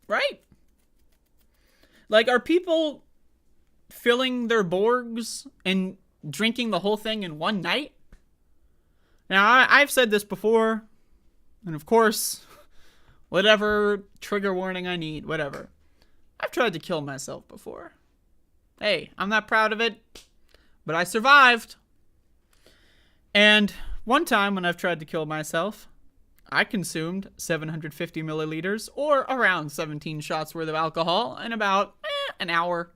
Right? Like, are people filling their Borgs and drinking the whole thing in one night? Now, I've said this before, and of course, whatever trigger warning I need, whatever. I've tried to kill myself before. Hey, I'm not proud of it, but I survived. And one time when I've tried to kill myself, I consumed 750 milliliters or around 17 shots worth of alcohol in about an hour.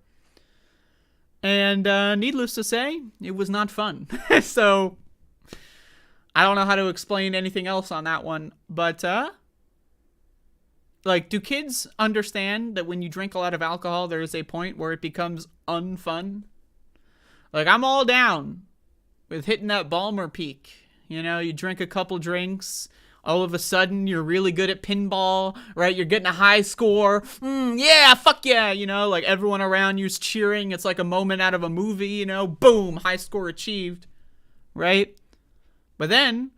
And needless to say, it was not fun. So I don't know how to explain anything else on that one. But like, do kids understand that when you drink a lot of alcohol, there is a point where it becomes unfun? Like, I'm all down with hitting that Balmer peak. You know, you drink a couple drinks, all of a sudden you're really good at pinball, right? You're getting a high score. Yeah, fuck yeah. You know, like everyone around you's cheering. It's like a moment out of a movie, you know, boom, high score achieved, right? But then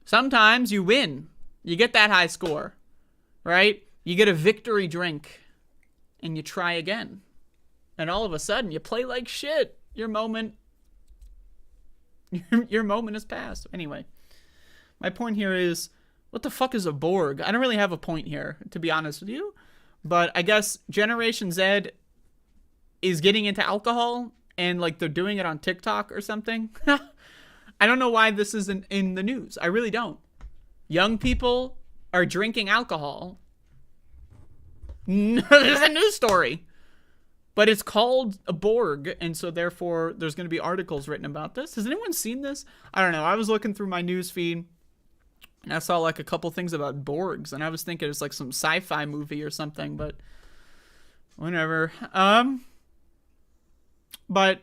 sometimes you win. You get that high score, right? You get a victory drink and you try again. And all of a sudden you play like shit. Your moment has passed. Anyway, my point here is, what the fuck is a Borg? I don't really have a point here, to be honest with you. But I guess Generation Z is getting into alcohol, and like they're doing it on TikTok or something. I don't know why this isn't in the news. I really don't. Young people are drinking alcohol. There's a news story. But it's called a Borg, and so therefore there's going to be articles written about this. Has anyone seen this? I don't know. I was looking through my news feed, and I saw like a couple things about Borgs, and I was thinking it's like some sci-fi movie or something, but whatever. But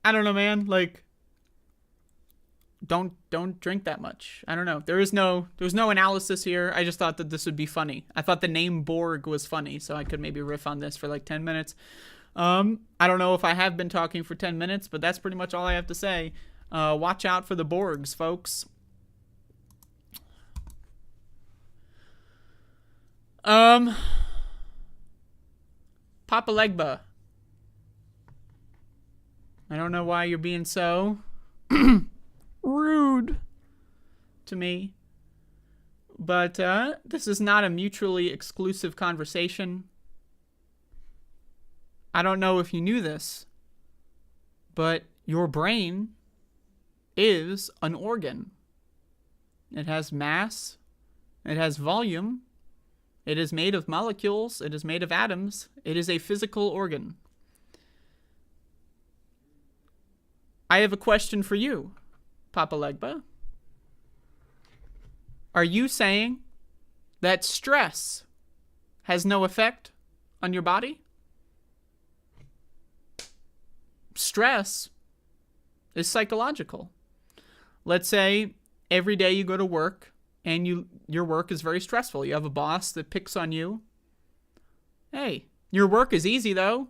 I don't know, man. Like, don't drink that much. I don't know. There's no analysis here. I just thought that this would be funny. I thought the name Borg was funny, so I could maybe riff on this for like 10 minutes. I don't know if I have been talking for 10 minutes, but that's pretty much all I have to say. Watch out for the Borgs, folks. Papa Legba. I don't know why you're being so rude to me, but this is not a mutually exclusive conversation. I don't know if you knew this, but your brain is an organ. It has mass, it has volume, it is made of molecules, it is made of atoms, it is a physical organ. I have a question for you, Papa Legba. Are you saying that stress has no effect on your body? Stress is psychological. Let's say every day you go to work and your work is very stressful. You have a boss that picks on you. Hey, your work is easy though.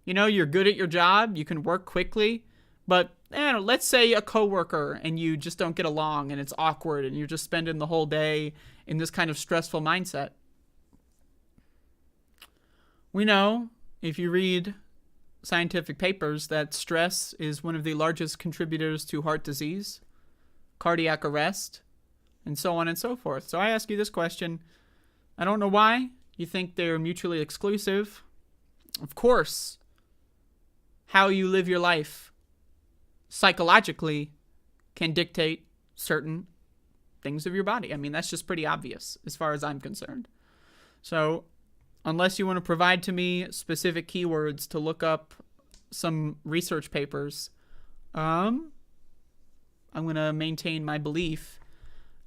You know, you're good at your job. You can work quickly. But let's say a coworker and you just don't get along and it's awkward and you're just spending the whole day in this kind of stressful mindset. We know, if you read scientific papers, that stress is one of the largest contributors to heart disease, cardiac arrest, and so on and so forth. So I ask you this question. I don't know why you think they're mutually exclusive. Of course, how you live your life psychologically can dictate certain things of your body. I mean, that's just pretty obvious as far as I'm concerned. So, unless you want to provide to me specific keywords to look up some research papers, I'm going to maintain my belief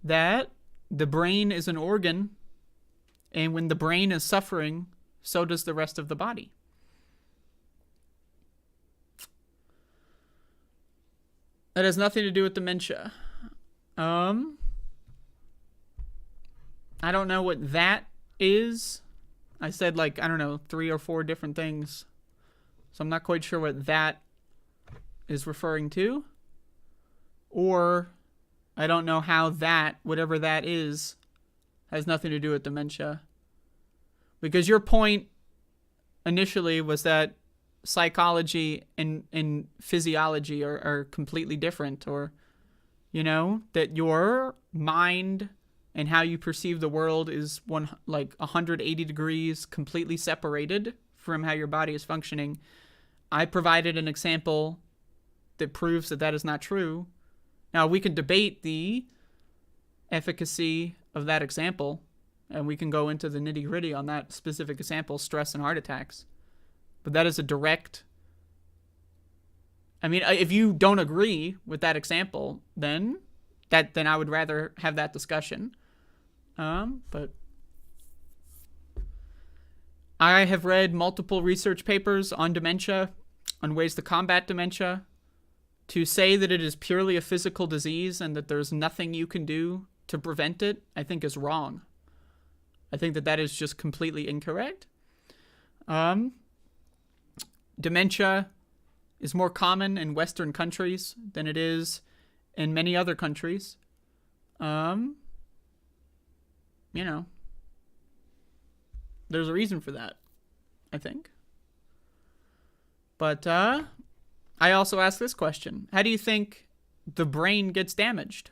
that the brain is an organ, and when the brain is suffering, so does the rest of the body. That has nothing to do with dementia. I don't know what that is. I said 3 or 4 different things. So I'm not quite sure what that is referring to. Or I don't know how that, whatever that is, has nothing to do with dementia. Because your point initially was that psychology and physiology are completely different, or, that your mind and how you perceive the world is 180 degrees completely separated from how your body is functioning. I provided an example that proves that is not true. Now, we can debate the efficacy of that example, and we can go into the nitty-gritty on that specific example, stress and heart attacks. But that is a direct... I mean, if you don't agree with that example, then I would rather have that discussion. But I have read multiple research papers on dementia, on ways to combat dementia. To say that it is purely a physical disease and that there's nothing you can do to prevent it, I think is wrong. I think that is just completely incorrect. Dementia is more common in Western countries than it is in many other countries. There's a reason for that, I think. But I also ask this question. How do you think the brain gets damaged?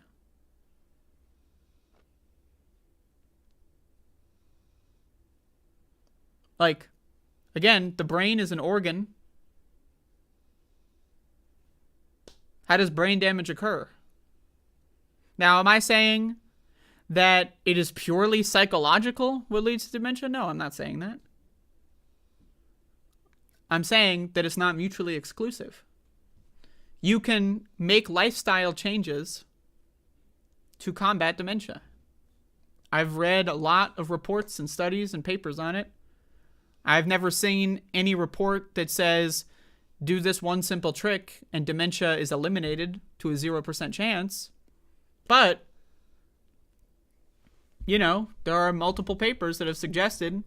Again, the brain is an organ. How does brain damage occur? Now, am I saying that it is purely psychological what leads to dementia? No, I'm not saying that. I'm saying that it's not mutually exclusive. You can make lifestyle changes to combat dementia. I've read a lot of reports and studies and papers on it. I've never seen any report that says, do this one simple trick and dementia is eliminated to a 0% chance. But, there are multiple papers that have suggested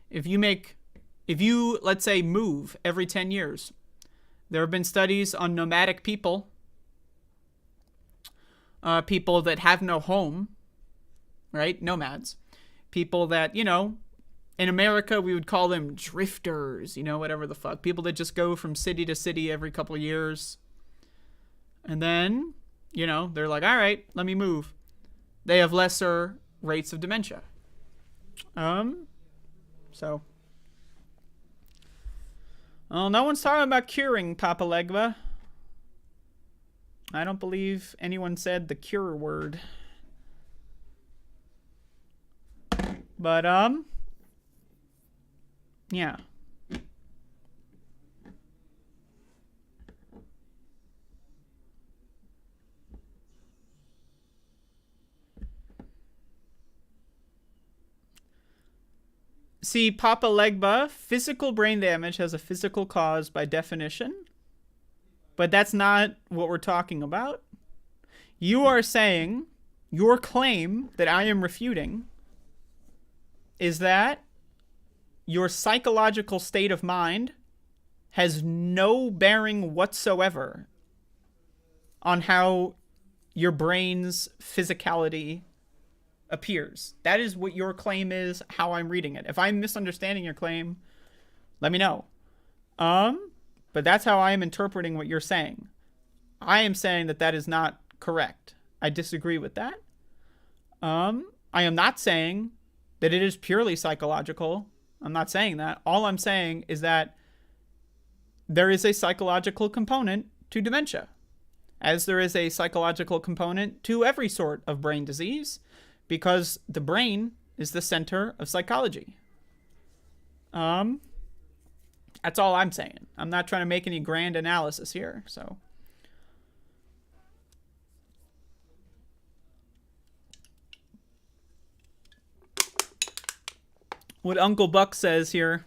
if you, let's say, move every 10 years, there have been studies on nomadic people, people that have no home, right? Nomads. People that, in America, we would call them drifters, whatever the fuck. People that just go from city to city every couple of years. And then, they're like, all right, let me move. They have lesser rates of dementia. So... Well, no one's talking about curing Papa Legba. I don't believe anyone said the cure word. But, yeah. See, Papa Legba, physical brain damage has a physical cause by definition. But that's not what we're talking about. You are saying, your claim that I am refuting is that your psychological state of mind has no bearing whatsoever on how your brain's physicality appears. That is what your claim is, how I'm reading it. If I'm misunderstanding your claim, let me know. But that's how I am interpreting what you're saying. I am saying that is not correct. I disagree with that. I am not saying that it is purely psychological I'm not saying that. All I'm saying is that there is a psychological component to dementia, as there is a psychological component to every sort of brain disease, because the brain is the center of psychology. That's all I'm saying. I'm not trying to make any grand analysis here, so. What Uncle Buck says here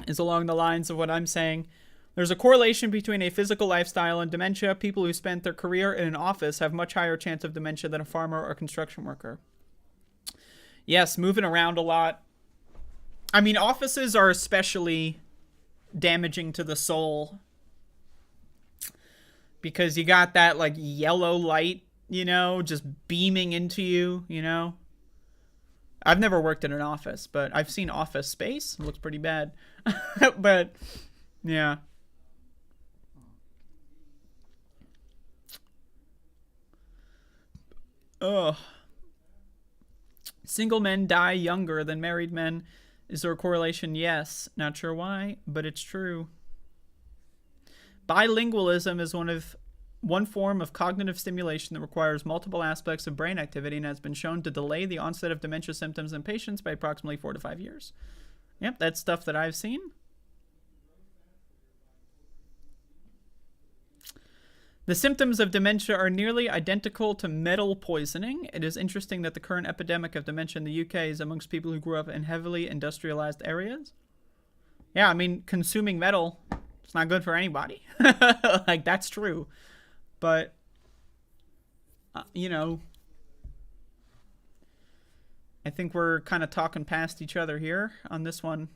is along the lines of what I'm saying. There's a correlation between a physical lifestyle and dementia. People who spent their career in an office have much higher chance of dementia than a farmer or construction worker. Yes, moving around a lot. I mean, offices are especially damaging to the soul because you got that like yellow light, you know, just beaming into you, you know. I've never worked in an office, but I've seen Office Space. It looks pretty bad. But yeah. Ugh. Single men die younger than married men. Is there a correlation? Yes. Not sure why, but it's true. Bilingualism is one form of cognitive stimulation that requires multiple aspects of brain activity and has been shown to delay the onset of dementia symptoms in patients by approximately 4 to 5 years. Yep, that's stuff that I've seen. The symptoms of dementia are nearly identical to metal poisoning. It is interesting that the current epidemic of dementia in the UK is amongst people who grew up in heavily industrialized areas. Yeah, I mean, consuming metal, it's not good for anybody. Like, that's true. But, you know, I think we're kind of talking past each other here on this one.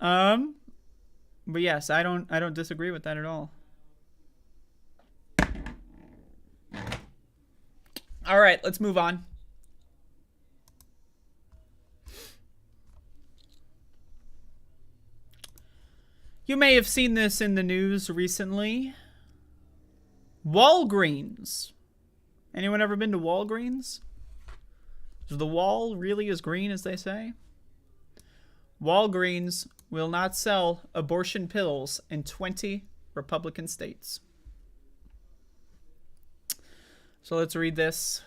But yes, I don't disagree with that at all. All right, let's move on. You may have seen this in the news recently. Walgreens. Anyone ever been to Walgreens? Is the wall really as green as they say? Walgreens will not sell abortion pills in 20 Republican states. So let's read this.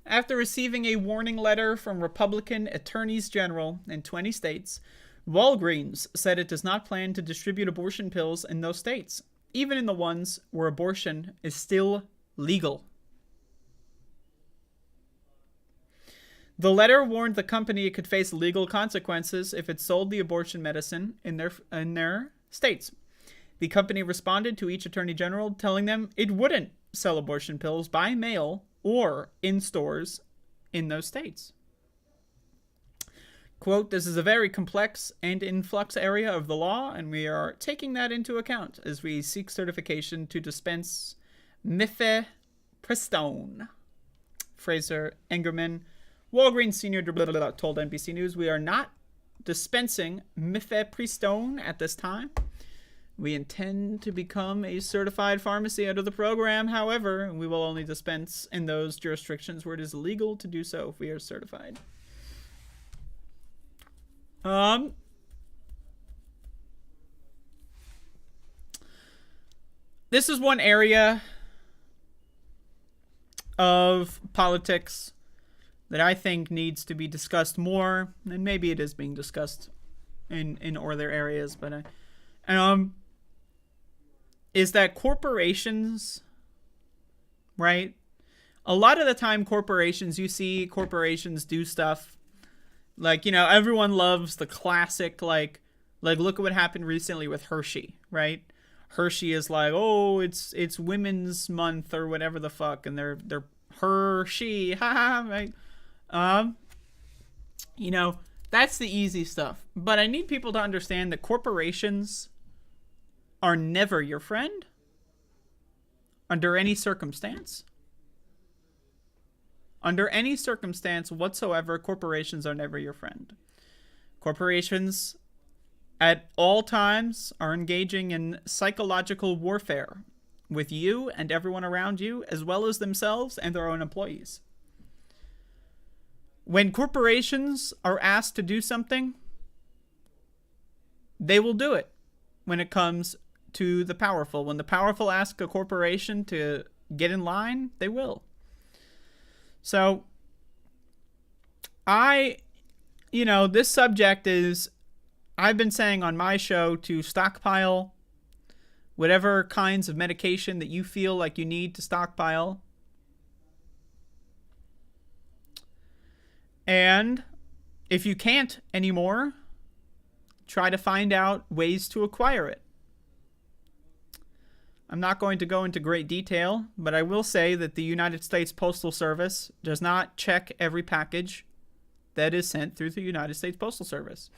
After receiving a warning letter from Republican attorneys general in 20 states, Walgreens said it does not plan to distribute abortion pills in those states, even in the ones where abortion is still legal. The letter warned the company it could face legal consequences if it sold the abortion medicine in their states. The company responded to each attorney general, telling them it wouldn't sell abortion pills by mail or in stores in those states. Quote, "This is a very complex and in flux area of the law, and we are taking that into account as we seek certification to dispense mifepristone." Fraser Engerman, Walgreens senior, told NBC News, "We are not dispensing mifepristone at this time. We intend to become a certified pharmacy under the program. However, we will only dispense in those jurisdictions where it is legal to do so if we are certified." This is one area of politics that I think needs to be discussed more, and maybe it is being discussed in other areas, but is that corporations, right? A lot of the time you see corporations do stuff like, you know, everyone loves the classic, like look at what happened recently with Hershey, right? Hershey is like, oh, it's Women's Month or whatever the fuck, and they're Hershey, haha, right? You know, that's the easy stuff. But I need people to understand that corporations are never your friend under any circumstance. Under any circumstance whatsoever, corporations are never your friend. Corporations at all times are engaging in psychological warfare with you and everyone around you, as well as themselves and their own employees. When corporations are asked to do something, they will do it when it comes to the powerful. When the powerful ask a corporation to get in line, they will. So, this subject is, I've been saying on my show to stockpile whatever kinds of medication that you feel like you need to stockpile. And if you can't anymore, try to find out ways to acquire it. I'm not going to go into great detail, but I will say that the United States Postal Service does not check every package that is sent through the United States Postal Service.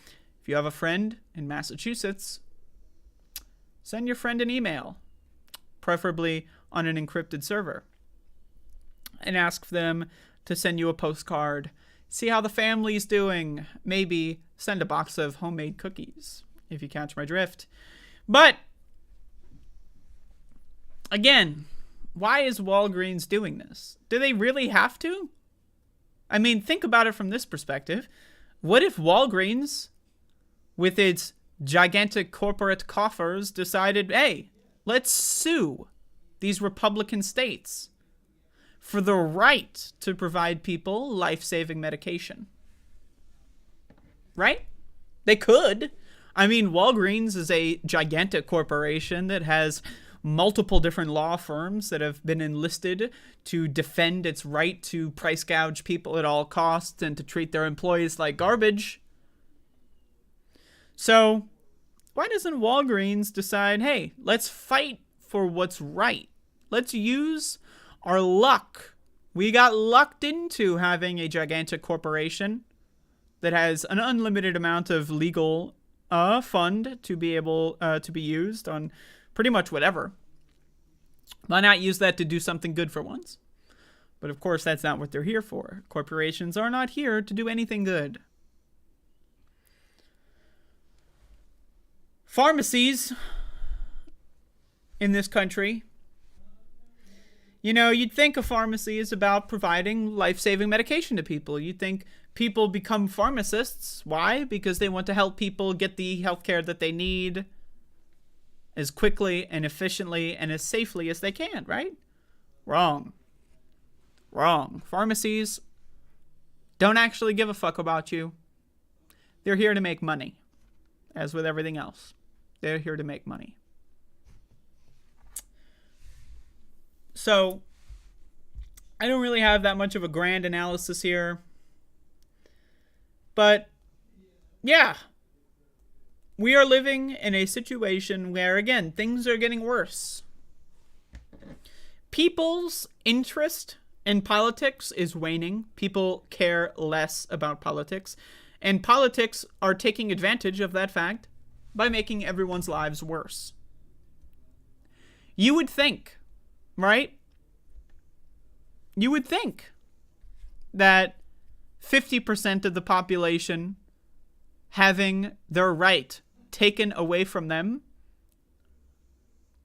If you have a friend in Massachusetts, send your friend an email, preferably on an encrypted server, and ask them to send you a postcard. See how the family's doing. Maybe send a box of homemade cookies, if you catch my drift. But, again, why is Walgreens doing this? Do they really have to? I mean, think about it from this perspective. What if Walgreens, with its gigantic corporate coffers, decided, hey, let's sue these Republican states for the right to provide people life-saving medication? Right? They could. I mean, Walgreens is a gigantic corporation that has multiple different law firms that have been enlisted to defend its right to price gouge people at all costs and to treat their employees like garbage. So, why doesn't Walgreens decide, hey, let's fight for what's right? Let's use our luck. We got lucked into having a gigantic corporation that has an unlimited amount of legal fund to be able to be used on pretty much whatever. Why not use that to do something good for once? But of course, that's not what they're here for. Corporations are not here to do anything good. Pharmacies in this country, you'd think a pharmacy is about providing life-saving medication to people. You'd think people become pharmacists. Why? Because they want to help people get the healthcare that they need as quickly and efficiently and as safely as they can, right? Wrong. Pharmacies don't actually give a fuck about you. They're here to make money. As with everything else, they're here to make money. So, I don't really have that much of a grand analysis here. But, yeah. We are living in a situation where, again, things are getting worse. People's interest in politics is waning. People care less about politics. And politics are taking advantage of that fact by making everyone's lives worse. You would think, right? You would think that 50% of the population having their right taken away from them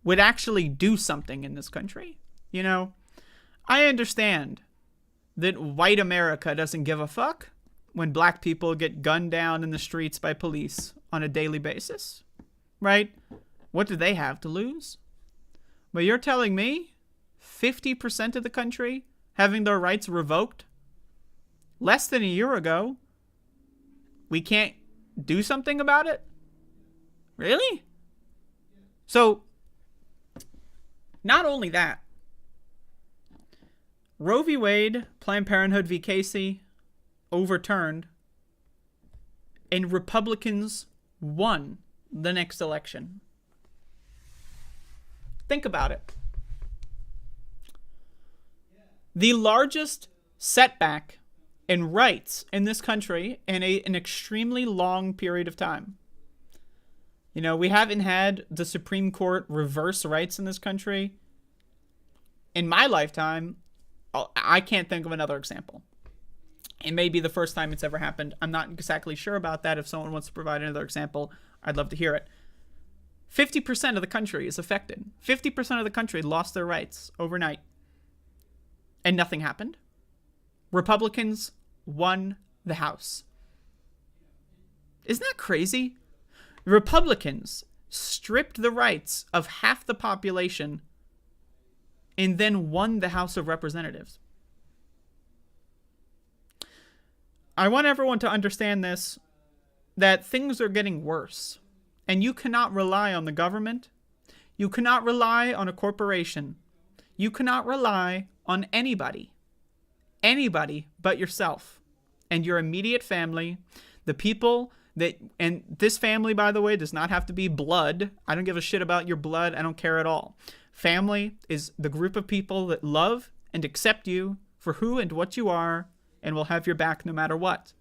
would actually do something in this country. I understand that white America doesn't give a fuck when black people get gunned down in the streets by police on a daily basis, right? What do they have to lose? But you're telling me 50% of the country having their rights revoked less than a year ago, we can't do something about it? Really? So, not only that, Roe v. Wade, Planned Parenthood v. Casey, overturned, and Republicans won the next election. Think about it. The largest setback in rights in this country in an extremely long period of time. We haven't had the Supreme Court reverse rights in this country. In my lifetime, I can't think of another example. It may be the first time it's ever happened. I'm not exactly sure about that. If someone wants to provide another example, I'd love to hear it. 50% of the country is affected. 50% of the country lost their rights overnight. And nothing happened. Republicans won the House. Isn't that crazy? Republicans stripped the rights of half the population and then won the House of Representatives. I want everyone to understand this, that things are getting worse. And you cannot rely on the government. You cannot rely on a corporation. You cannot rely on anybody. Anybody but yourself and your immediate family, the people that, and this family, by the way, does not have to be blood. I don't give a shit about your blood. I don't care at all. Family is the group of people that love and accept you for who and what you are and will have your back no matter what.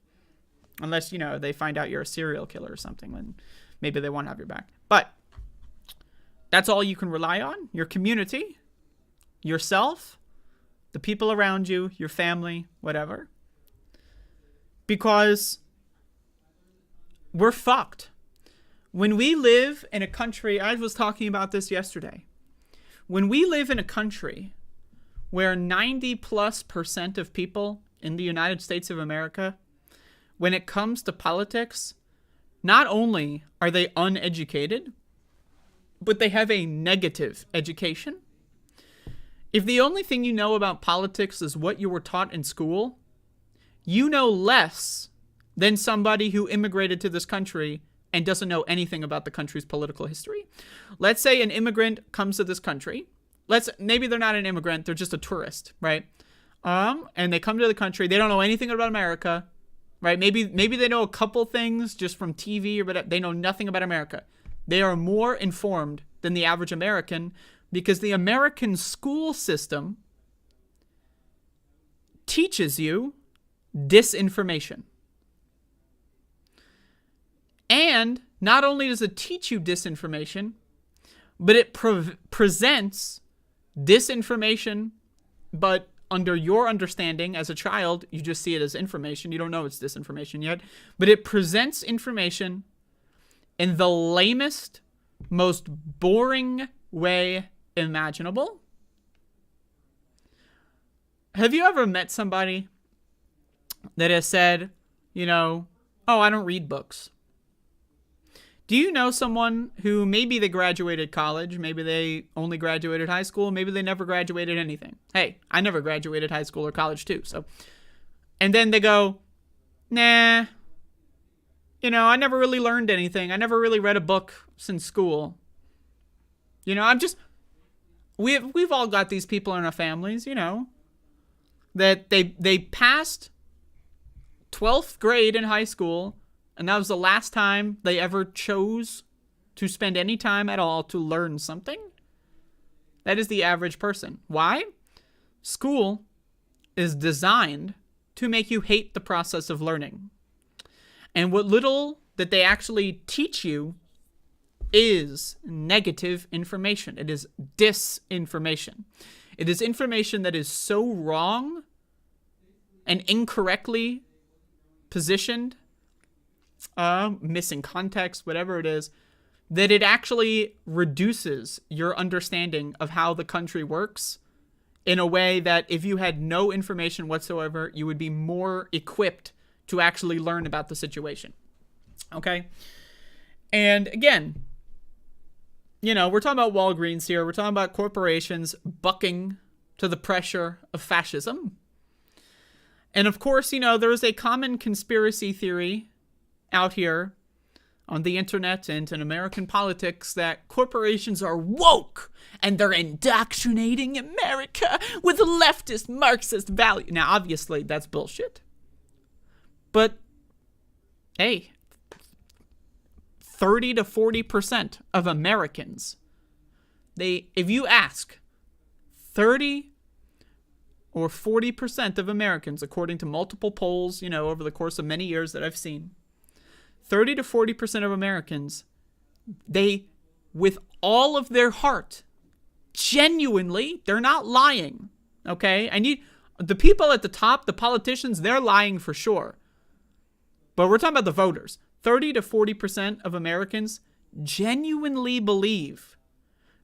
Unless, they find out you're a serial killer or something, then maybe they won't have your back. But that's all you can rely on. Your community, yourself, the people around you, your family, whatever. Because we're fucked. When we live in a country, I was talking about this yesterday. When we live in a country where 90+% of people in the United States of America, when it comes to politics, not only are they uneducated, but they have a negative education. If the only thing you know about politics is what you were taught in school, you know less than somebody who immigrated to this country and doesn't know anything about the country's political history. Let's say an immigrant comes to this country. Maybe they're not an immigrant, they're just a tourist, right? And they come to the country, they don't know anything about America, right? Maybe they know a couple things just from TV, but they know nothing about America. They are more informed than the average American because the American school system teaches you disinformation. And not only does it teach you disinformation, but it presents disinformation, but under your understanding as a child, you just see it as information. You don't know it's disinformation yet, but it presents information in the lamest, most boring way imaginable. Have you ever met somebody that has said, oh, I don't read books? Do you know someone who maybe they graduated college, maybe they only graduated high school, maybe they never graduated anything? Hey, I never graduated high school or college too, so. And then they go, nah, I never really learned anything. I never really read a book since school. We've all got these people in our families, that they passed 12th grade in high school, and that was the last time they ever chose to spend any time at all to learn something. That is the average person. Why? School is designed to make you hate the process of learning. And what little that they actually teach you is negative information. It is disinformation. It is information that is so wrong and incorrectly positioned, missing context, whatever it is, that it actually reduces your understanding of how the country works in a way that if you had no information whatsoever, you would be more equipped to actually learn about the situation. Okay? And again, we're talking about Walgreens here. We're talking about corporations bucking to the pressure of fascism. And of course, there is a common conspiracy theory out here on the internet and in American politics that corporations are woke and they're indoctrinating America with leftist Marxist value. Now, obviously, that's bullshit. But, hey, 30 to 40% of Americans, if you ask 30 or 40% of Americans, according to multiple polls, over the course of many years that I've seen, 30 to 40% of Americans, they, with all of their heart, genuinely, they're not lying, okay? The people at the top, the politicians, they're lying for sure. But we're talking about the voters. 30 to 40% of Americans genuinely believe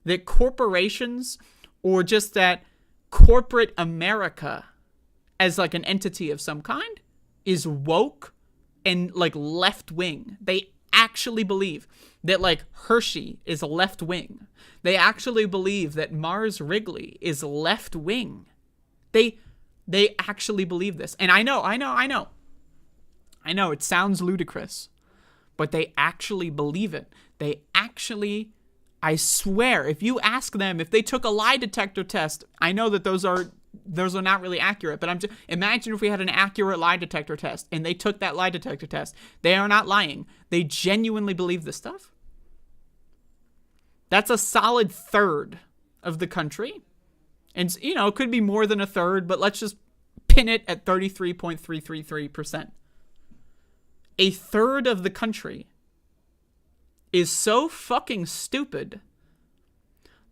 that corporations, or just that corporate America as like an entity of some kind, is woke and like left wing. They actually believe that like Hershey is left wing. They actually believe that Mars Wrigley is left wing. They actually believe this. And I know it sounds ludicrous, but they actually believe it. They actually, I swear, if you ask them if they took a lie detector test, I know that those are not really accurate, but imagine if we had an accurate lie detector test and they took that lie detector test. They are not lying. They genuinely believe this stuff. That's a solid third of the country. And, you know, it could be more than a third, but let's just pin it at 33.333%. A third of the country is so fucking stupid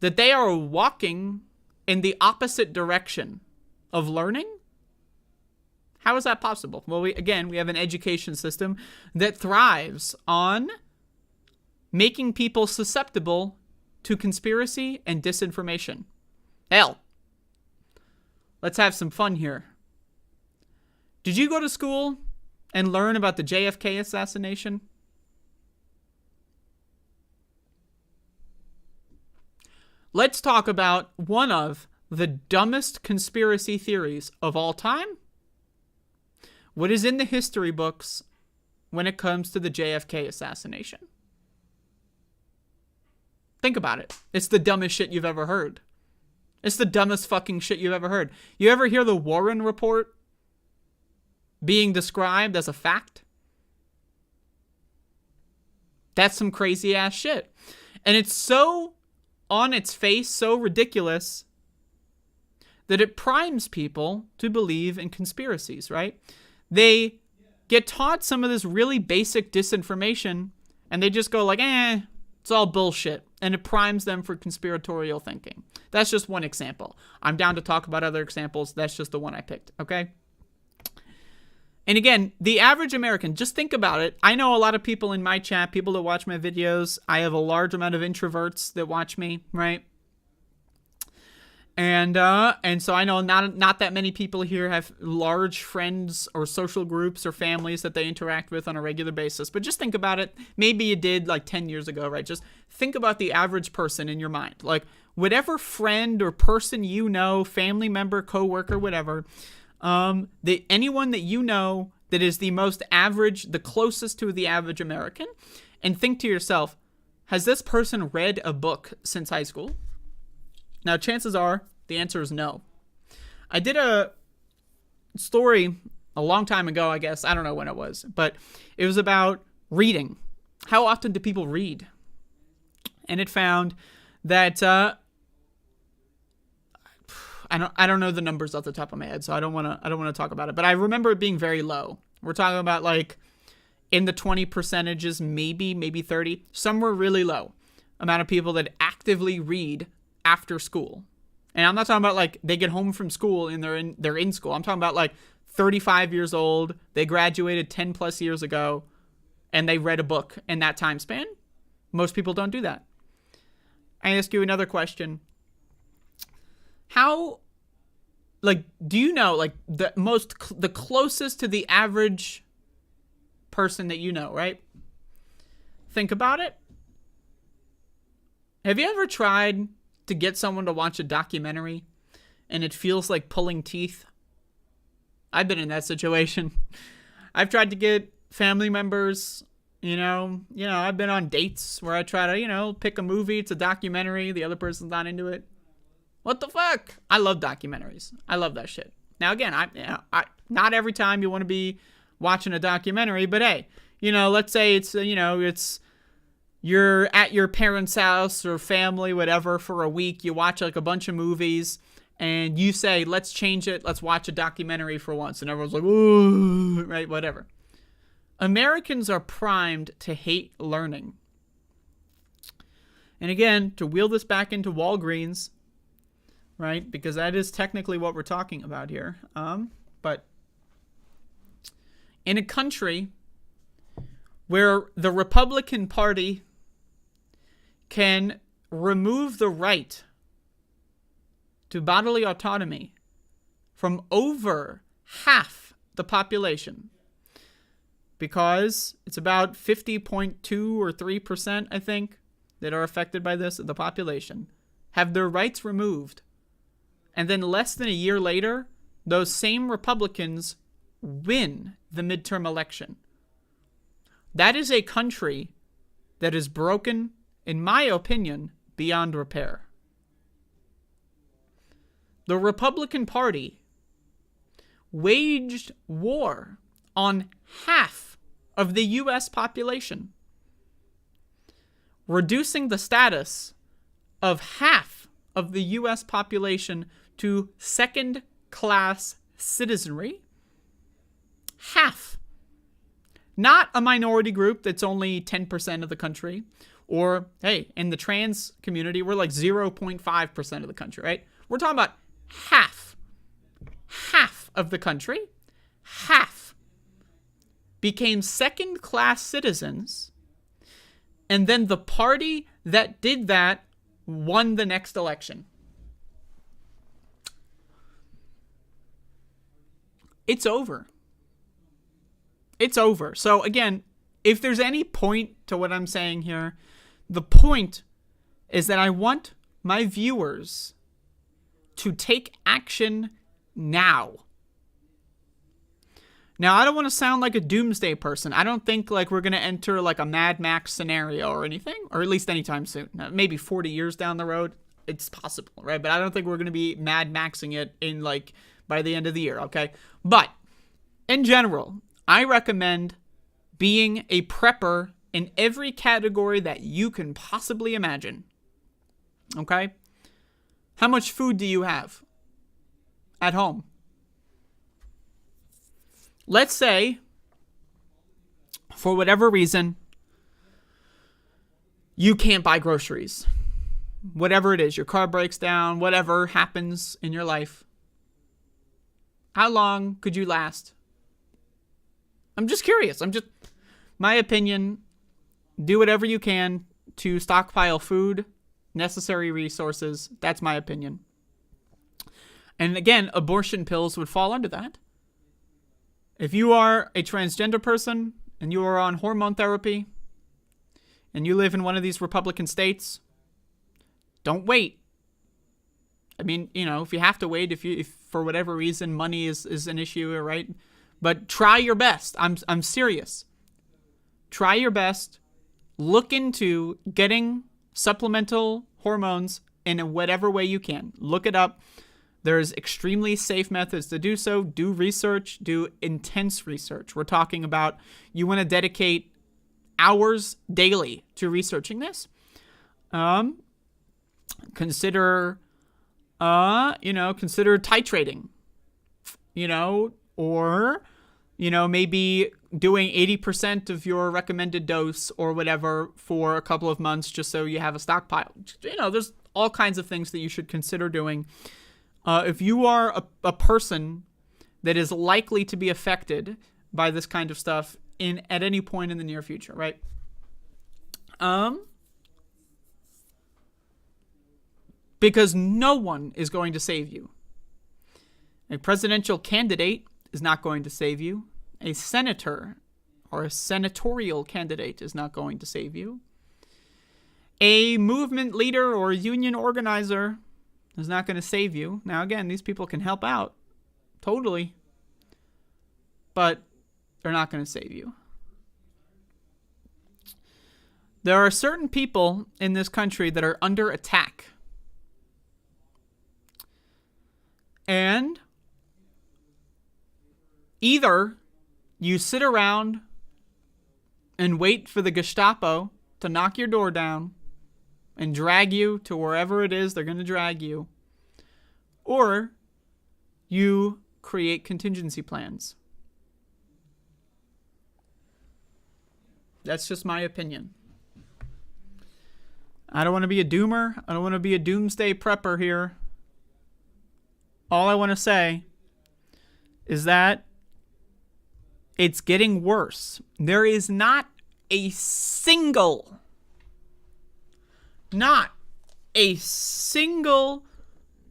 that they are walking in the opposite direction of learning? How is that possible? Well, we have an education system that thrives on making people susceptible to conspiracy and disinformation. Hell, let's have some fun here. Did you go to school and learn about the JFK assassination? Let's talk about one of the dumbest conspiracy theories of all time. What is in the history books when it comes to the JFK assassination? Think about it. It's the dumbest shit you've ever heard. It's the dumbest fucking shit you've ever heard. You ever hear the Warren Report being described as a fact? That's some crazy ass shit. And it's so on its face, so ridiculous that it primes people to believe in conspiracies, right? They get taught some of this really basic disinformation and they just go like, it's all bullshit. And it primes them for conspiratorial thinking. That's just one example. I'm down to talk about other examples. That's just the one I picked, okay? And again, the average American, just think about it. I know a lot of people in my chat, people that watch my videos. I have a large amount of introverts that watch me, right? And so I know not that many people here have large friends or social groups or families that they interact with on a regular basis. But just think about it. Maybe you did like 10 years ago, right? Just think about the average person in your mind. Like whatever friend or person you know, family member, coworker, whatever, anyone that you know that is the most average, the closest to the average American, and think to yourself, has this person read a book since high school? Now, chances are the answer is no. I did a story a long time ago, I guess. I don't know when it was, but it was about reading. How often do people read? And it found that I don't know the numbers off the top of my head, so I don't want to talk about it. But I remember it being very low. We're talking about like in the 20%, maybe 30, somewhere really low amount of people that actively read after school. And I'm not talking about like they get home from school and they're in school. I'm talking about like 35 years old, they graduated 10 plus years ago, and they read a book in that time span. Most people don't do that. I ask you another question. How, like, do you know, like, the closest to the average person that you know, right? Think about it. Have you ever tried to get someone to watch a documentary and it feels like pulling teeth? I've been in that situation. I've tried to get family members, you know, I've been on dates where I try to, pick a movie. It's a documentary. The other person's not into it. What the fuck? I love documentaries. I love that shit. Now, again, I not every time you want to be watching a documentary, but hey, let's say it's, you're at your parents' house or family, whatever, for a week. You watch like a bunch of movies and you say, let's change it. Let's watch a documentary for once. And everyone's like, ooh, right? Whatever. Americans are primed to hate learning. And again, to wheel this back into Walgreens, right? Because that is technically what we're talking about here. But in a country where the Republican Party can remove the right to bodily autonomy from over half the population, because it's about 50.2 or 3%, I think, that are affected by this, the population, have their rights removed. And then less than a year later, those same Republicans win the midterm election. That is a country that is broken, in my opinion, beyond repair. The Republican Party waged war on half of the U.S. population, reducing the status of half of the U.S. population to second-class citizenry. Half. Not a minority group that's only 10% of the country. Or, hey, in the trans community, we're like 0.5% of the country, right? We're talking about half. Half of the country. Half. Became second-class citizens. And then the party that did that won the next election. It's over. It's over. So again, if there's any point to what I'm saying here, the point is that I want my viewers to take action now. Now, I don't want to sound like a doomsday person. I don't think like we're going to enter like a Mad Max scenario or anything, or at least anytime soon. Maybe 40 years down the road, it's possible, right? But I don't think we're going to be Mad Maxing it in like by the end of the year, okay? But in general, I recommend being a prepper in every category that you can possibly imagine, okay? How much food do you have at home? Let's say, for whatever reason, you can't buy groceries. Whatever it is, your car breaks down, whatever happens in your life. How long could you last? I'm just curious. My opinion, do whatever you can to stockpile food, necessary resources. That's my opinion. And again, abortion pills would fall under that. If you are a transgender person and you are on hormone therapy and you live in one of these Republican states, don't wait. I mean, you know, if you have to wait, if for whatever reason money is an issue, right? But try your best. I'm serious. Try your best. Look into getting supplemental hormones in whatever way you can. Look it up. There's extremely safe methods to do so. Do research. Do intense research. We're talking about you want to dedicate hours daily to researching this. Consider titrating. Or maybe doing 80% of your recommended dose or whatever for a couple of months just so you have a stockpile. There's all kinds of things that you should consider doing. If you are a person that is likely to be affected by this kind of stuff at any point in the near future, right? Because no one is going to save you. A presidential candidate is not going to save you. A senator or a senatorial candidate is not going to save you. A movement leader or a union organizer is not going to save you. Now, again, these people can help out. Totally. But they're not going to save you. There are certain people in this country that are under attack. And either you sit around and wait for the Gestapo to knock your door down and drag you to wherever it is they're going to drag you, or you create contingency plans. That's just my opinion. I don't want to be a doomer. I don't want to be a doomsday prepper here. All I want to say is that it's getting worse. There is not a single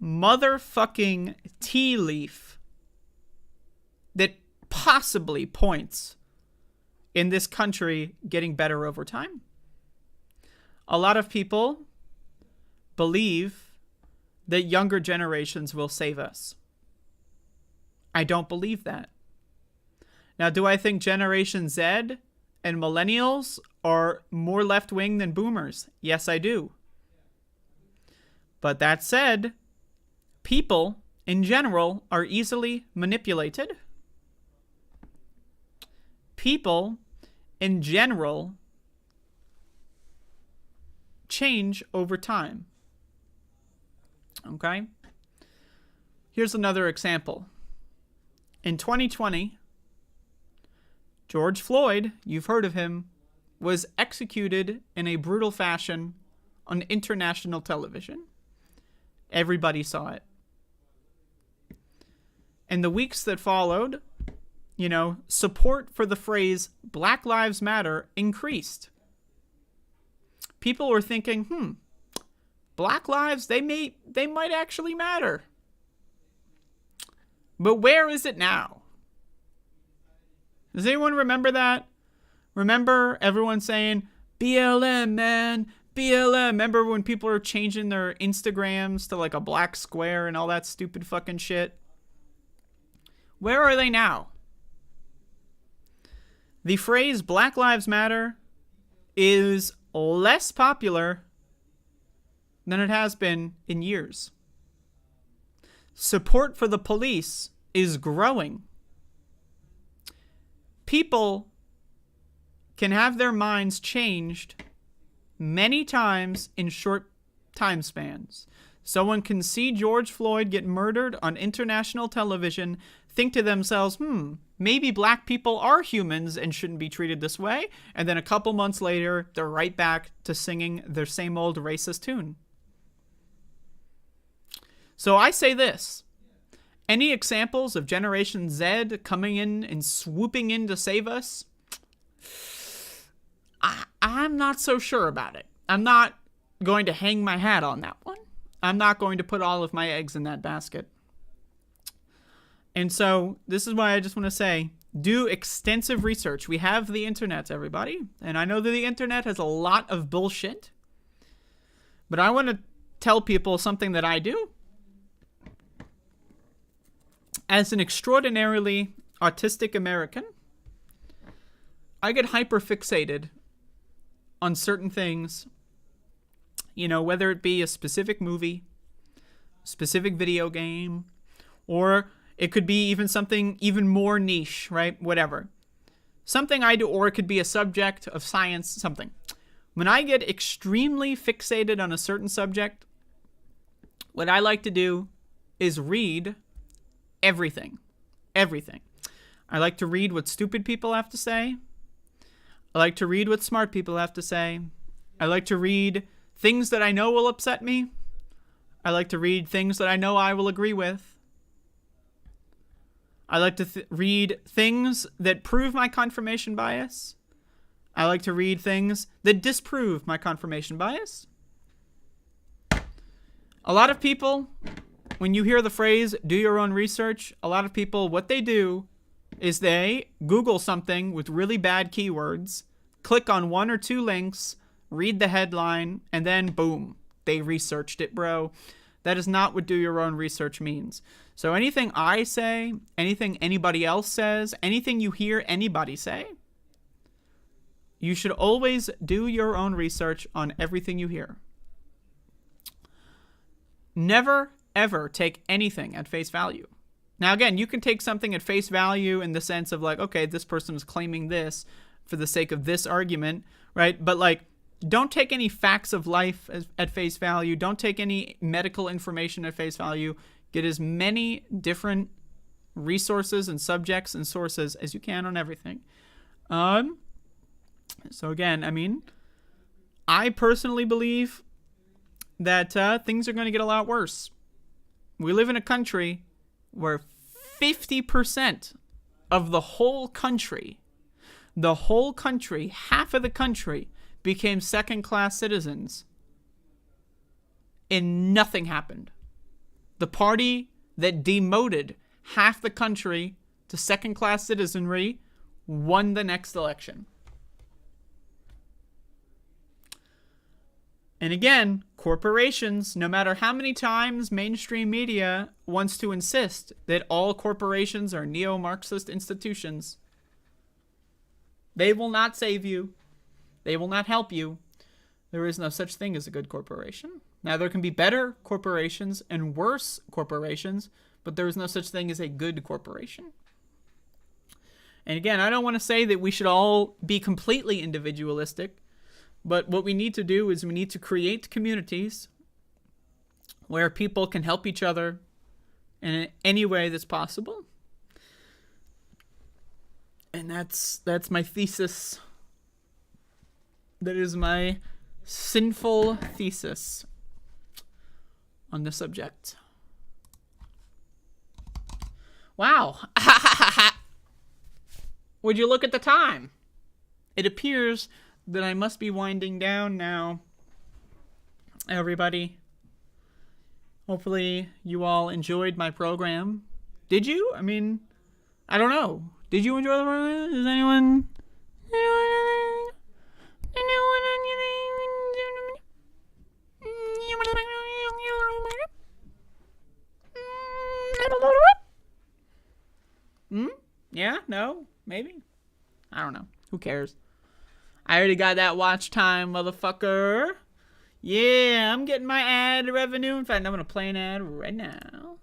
motherfucking tea leaf that possibly points in this country getting better over time. A lot of people believe that younger generations will save us. I don't believe that. Now, do I think Generation Z and millennials are more left-wing than boomers? Yes, I do. But that said, people in general are easily manipulated. People in general change over time. Okay? Here's another example. In 2020, George Floyd, you've heard of him, was executed in a brutal fashion on international television. Everybody saw it. In the weeks that followed, support for the phrase Black Lives Matter increased. People were thinking, Black lives, they might actually matter. But where is it now? Does anyone remember that? Remember everyone saying, BLM, man, BLM. Remember when people were changing their Instagrams to like a black square and all that stupid fucking shit? Where are they now? The phrase Black Lives Matter is less popular than it has been in years. Support for the police is growing. People can have their minds changed many times in short time spans. Someone can see George Floyd get murdered on international television, think to themselves, maybe black people are humans and shouldn't be treated this way, and then a couple months later, they're right back to singing their same old racist tune. So I say this. Any examples of Generation Z coming in and swooping in to save us? I'm not so sure about it. I'm not going to hang my hat on that one. I'm not going to put all of my eggs in that basket. And so this is why I just want to say, do extensive research. We have the internet, everybody. And I know that the internet has a lot of bullshit. But I want to tell people something that I do. As an extraordinarily autistic American, I get hyperfixated on certain things, whether it be a specific movie, specific video game, or it could be even something even more niche, right? Whatever. Something I do, or it could be a subject of science, something. When I get extremely fixated on a certain subject, what I like to do is read everything. Everything. I like to read what stupid people have to say. I like to read what smart people have to say. I like to read things that I know will upset me. I like to read things that I know I will agree with. I like to read things that prove my confirmation bias. I like to read things that disprove my confirmation bias. A lot of people, when you hear the phrase, do your own research, a lot of people, what they do is they Google something with really bad keywords, click on one or two links, read the headline, and then boom, they researched it, bro. That is not what do your own research means. So anything I say, anything anybody else says, anything you hear anybody say, you should always do your own research on everything you hear. Never, ever take anything at face value. Now, again, you can take something at face value in the sense of like, okay, this person is claiming this for the sake of this argument, right? But like, don't take any facts of life at face value. Don't take any medical information at face value. Get as many different resources and subjects and sources as you can on everything. So again, I personally believe that things are going to get a lot worse. We live in a country where 50% of the whole country, half of the country became second-class citizens, and nothing happened. The party that demoted half the country to second-class citizenry won the next election. And again, corporations, no matter how many times mainstream media wants to insist that all corporations are neo-Marxist institutions, they will not save you. They will not help you. There is no such thing as a good corporation. Now, there can be better corporations and worse corporations, but there is no such thing as a good corporation. And again, I don't want to say that we should all be completely individualistic, but what we need to do is we need to create communities where people can help each other in any way that's possible. And that's my thesis. That is my sinful thesis on the subject. Wow. Would you look at the time? It appears that I must be winding down now. Everybody. Hopefully you all enjoyed my program. Did you? I mean, I don't know. Did you enjoy the program? Does anyone? Yeah? No? Maybe? I don't know. Who cares? I already got that watch time, motherfucker. Yeah, I'm getting my ad revenue. In fact, I'm going to play an ad right now.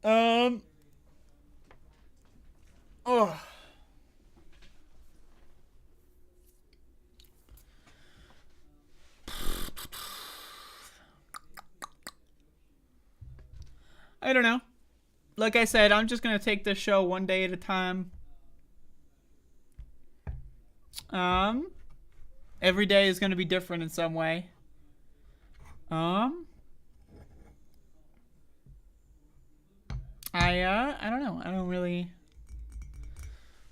Oh. I don't know. Like I said, I'm just going to take this show one day at a time. Every day is going to be different in some way. I don't know. I don't really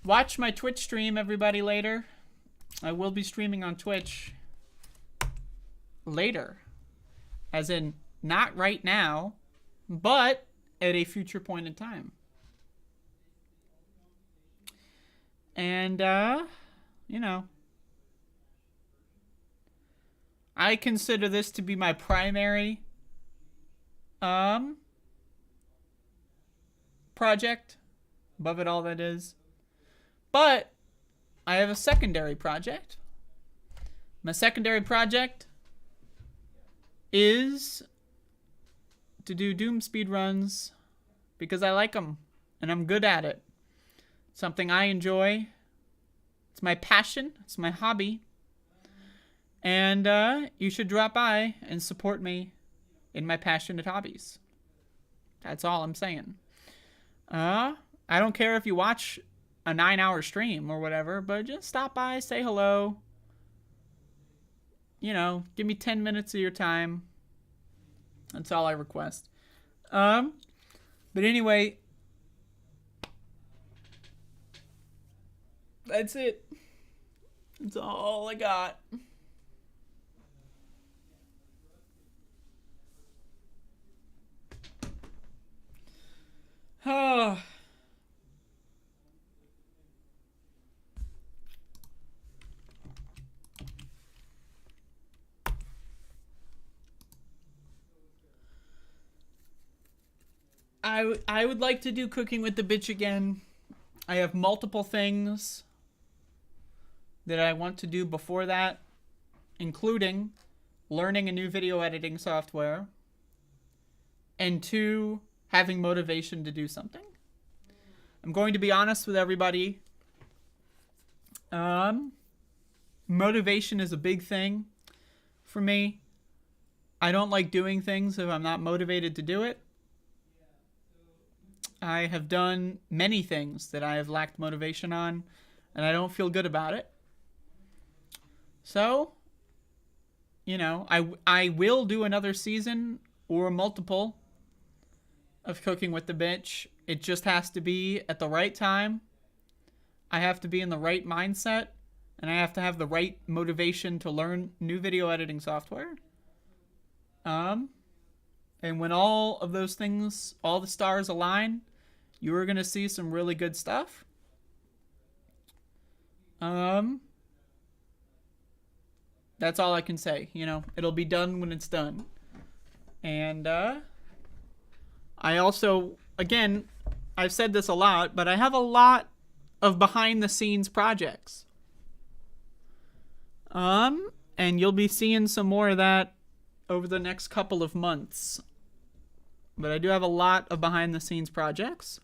watch my Twitch stream, everybody, later. I will be streaming on Twitch later. As in, not right now, but at a future point in time. And, you know, I consider this to be my primary, project. Above it all, that is. But I have a secondary project. My secondary project is to do Doom speedruns because I like them and I'm good at it. Something I enjoy. It's my passion. It's my hobby. And you should drop by and support me in my passionate hobbies. That's all I'm saying. I don't care if you watch a 9-hour stream or whatever, but just stop by, say hello. You know, give me 10 minutes of your time. That's all I request. But anyway, that's it. That's all I got. Oh. I would like to do Cooking with the Bitch again. I have multiple things that I want to do before that, including learning a new video editing software, and 2, having motivation to do something. I'm going to be honest with everybody. Motivation is a big thing for me. I don't like doing things if I'm not motivated to do it. I have done many things that I have lacked motivation on, and I don't feel good about it. So, you know, I will do another season or multiple of Cooking with the Bitch. It just has to be at the right time. I have to be in the right mindset, and I have to have the right motivation to learn new video editing software. And when all of those things, all the stars align, you are going to see some really good stuff. That's all I can say. You know, it'll be done when it's done. And I also, again, I've said this a lot, but I have a lot of behind the scenes projects. And you'll be seeing some more of that over the next couple of months. But I do have a lot of behind the scenes projects.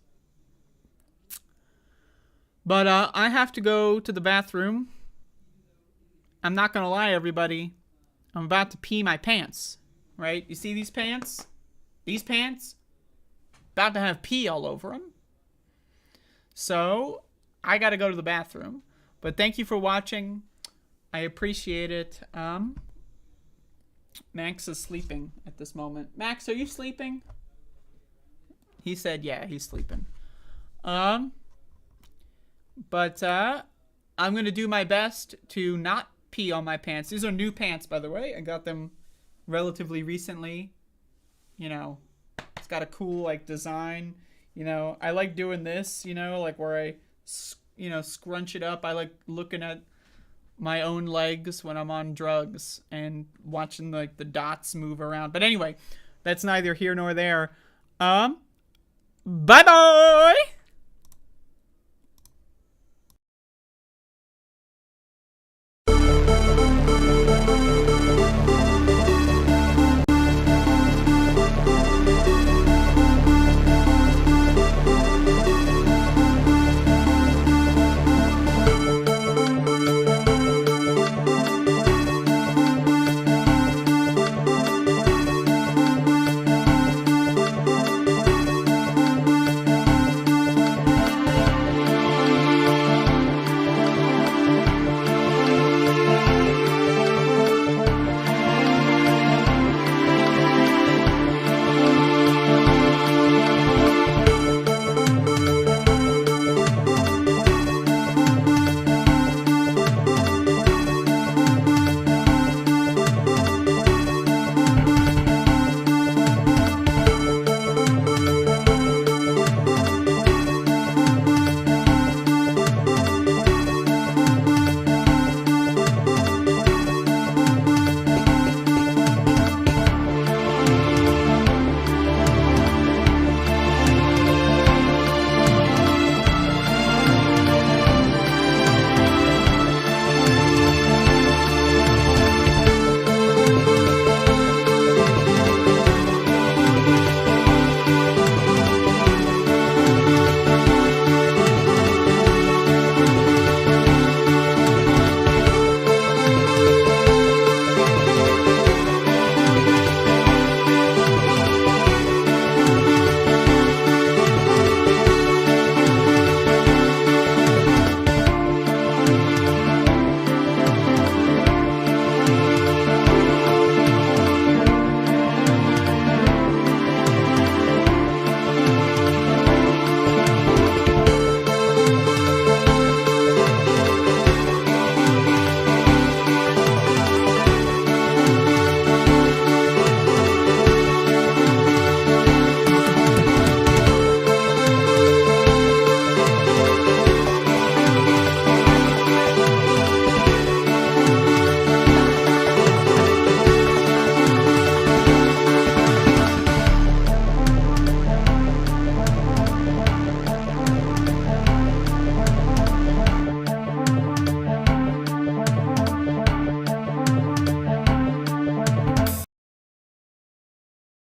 But I have to go to the bathroom. I'm not going to lie, everybody. I'm about to pee my pants. Right? You see these pants? These pants? About to have pee all over them. So, I got to go to the bathroom. But thank you for watching. I appreciate it. Max is sleeping at this moment. Max, are you sleeping? He said, yeah, he's sleeping. But I'm going to do my best to not pee on my pants. These are new pants, by the way. I got them relatively recently. You know, it's got a cool, like, design. You know, I like doing this, you know, like where I, you know, scrunch it up. I like looking at my own legs when I'm on drugs and watching, like, the dots move around. But anyway, that's neither here nor there. Bye-bye!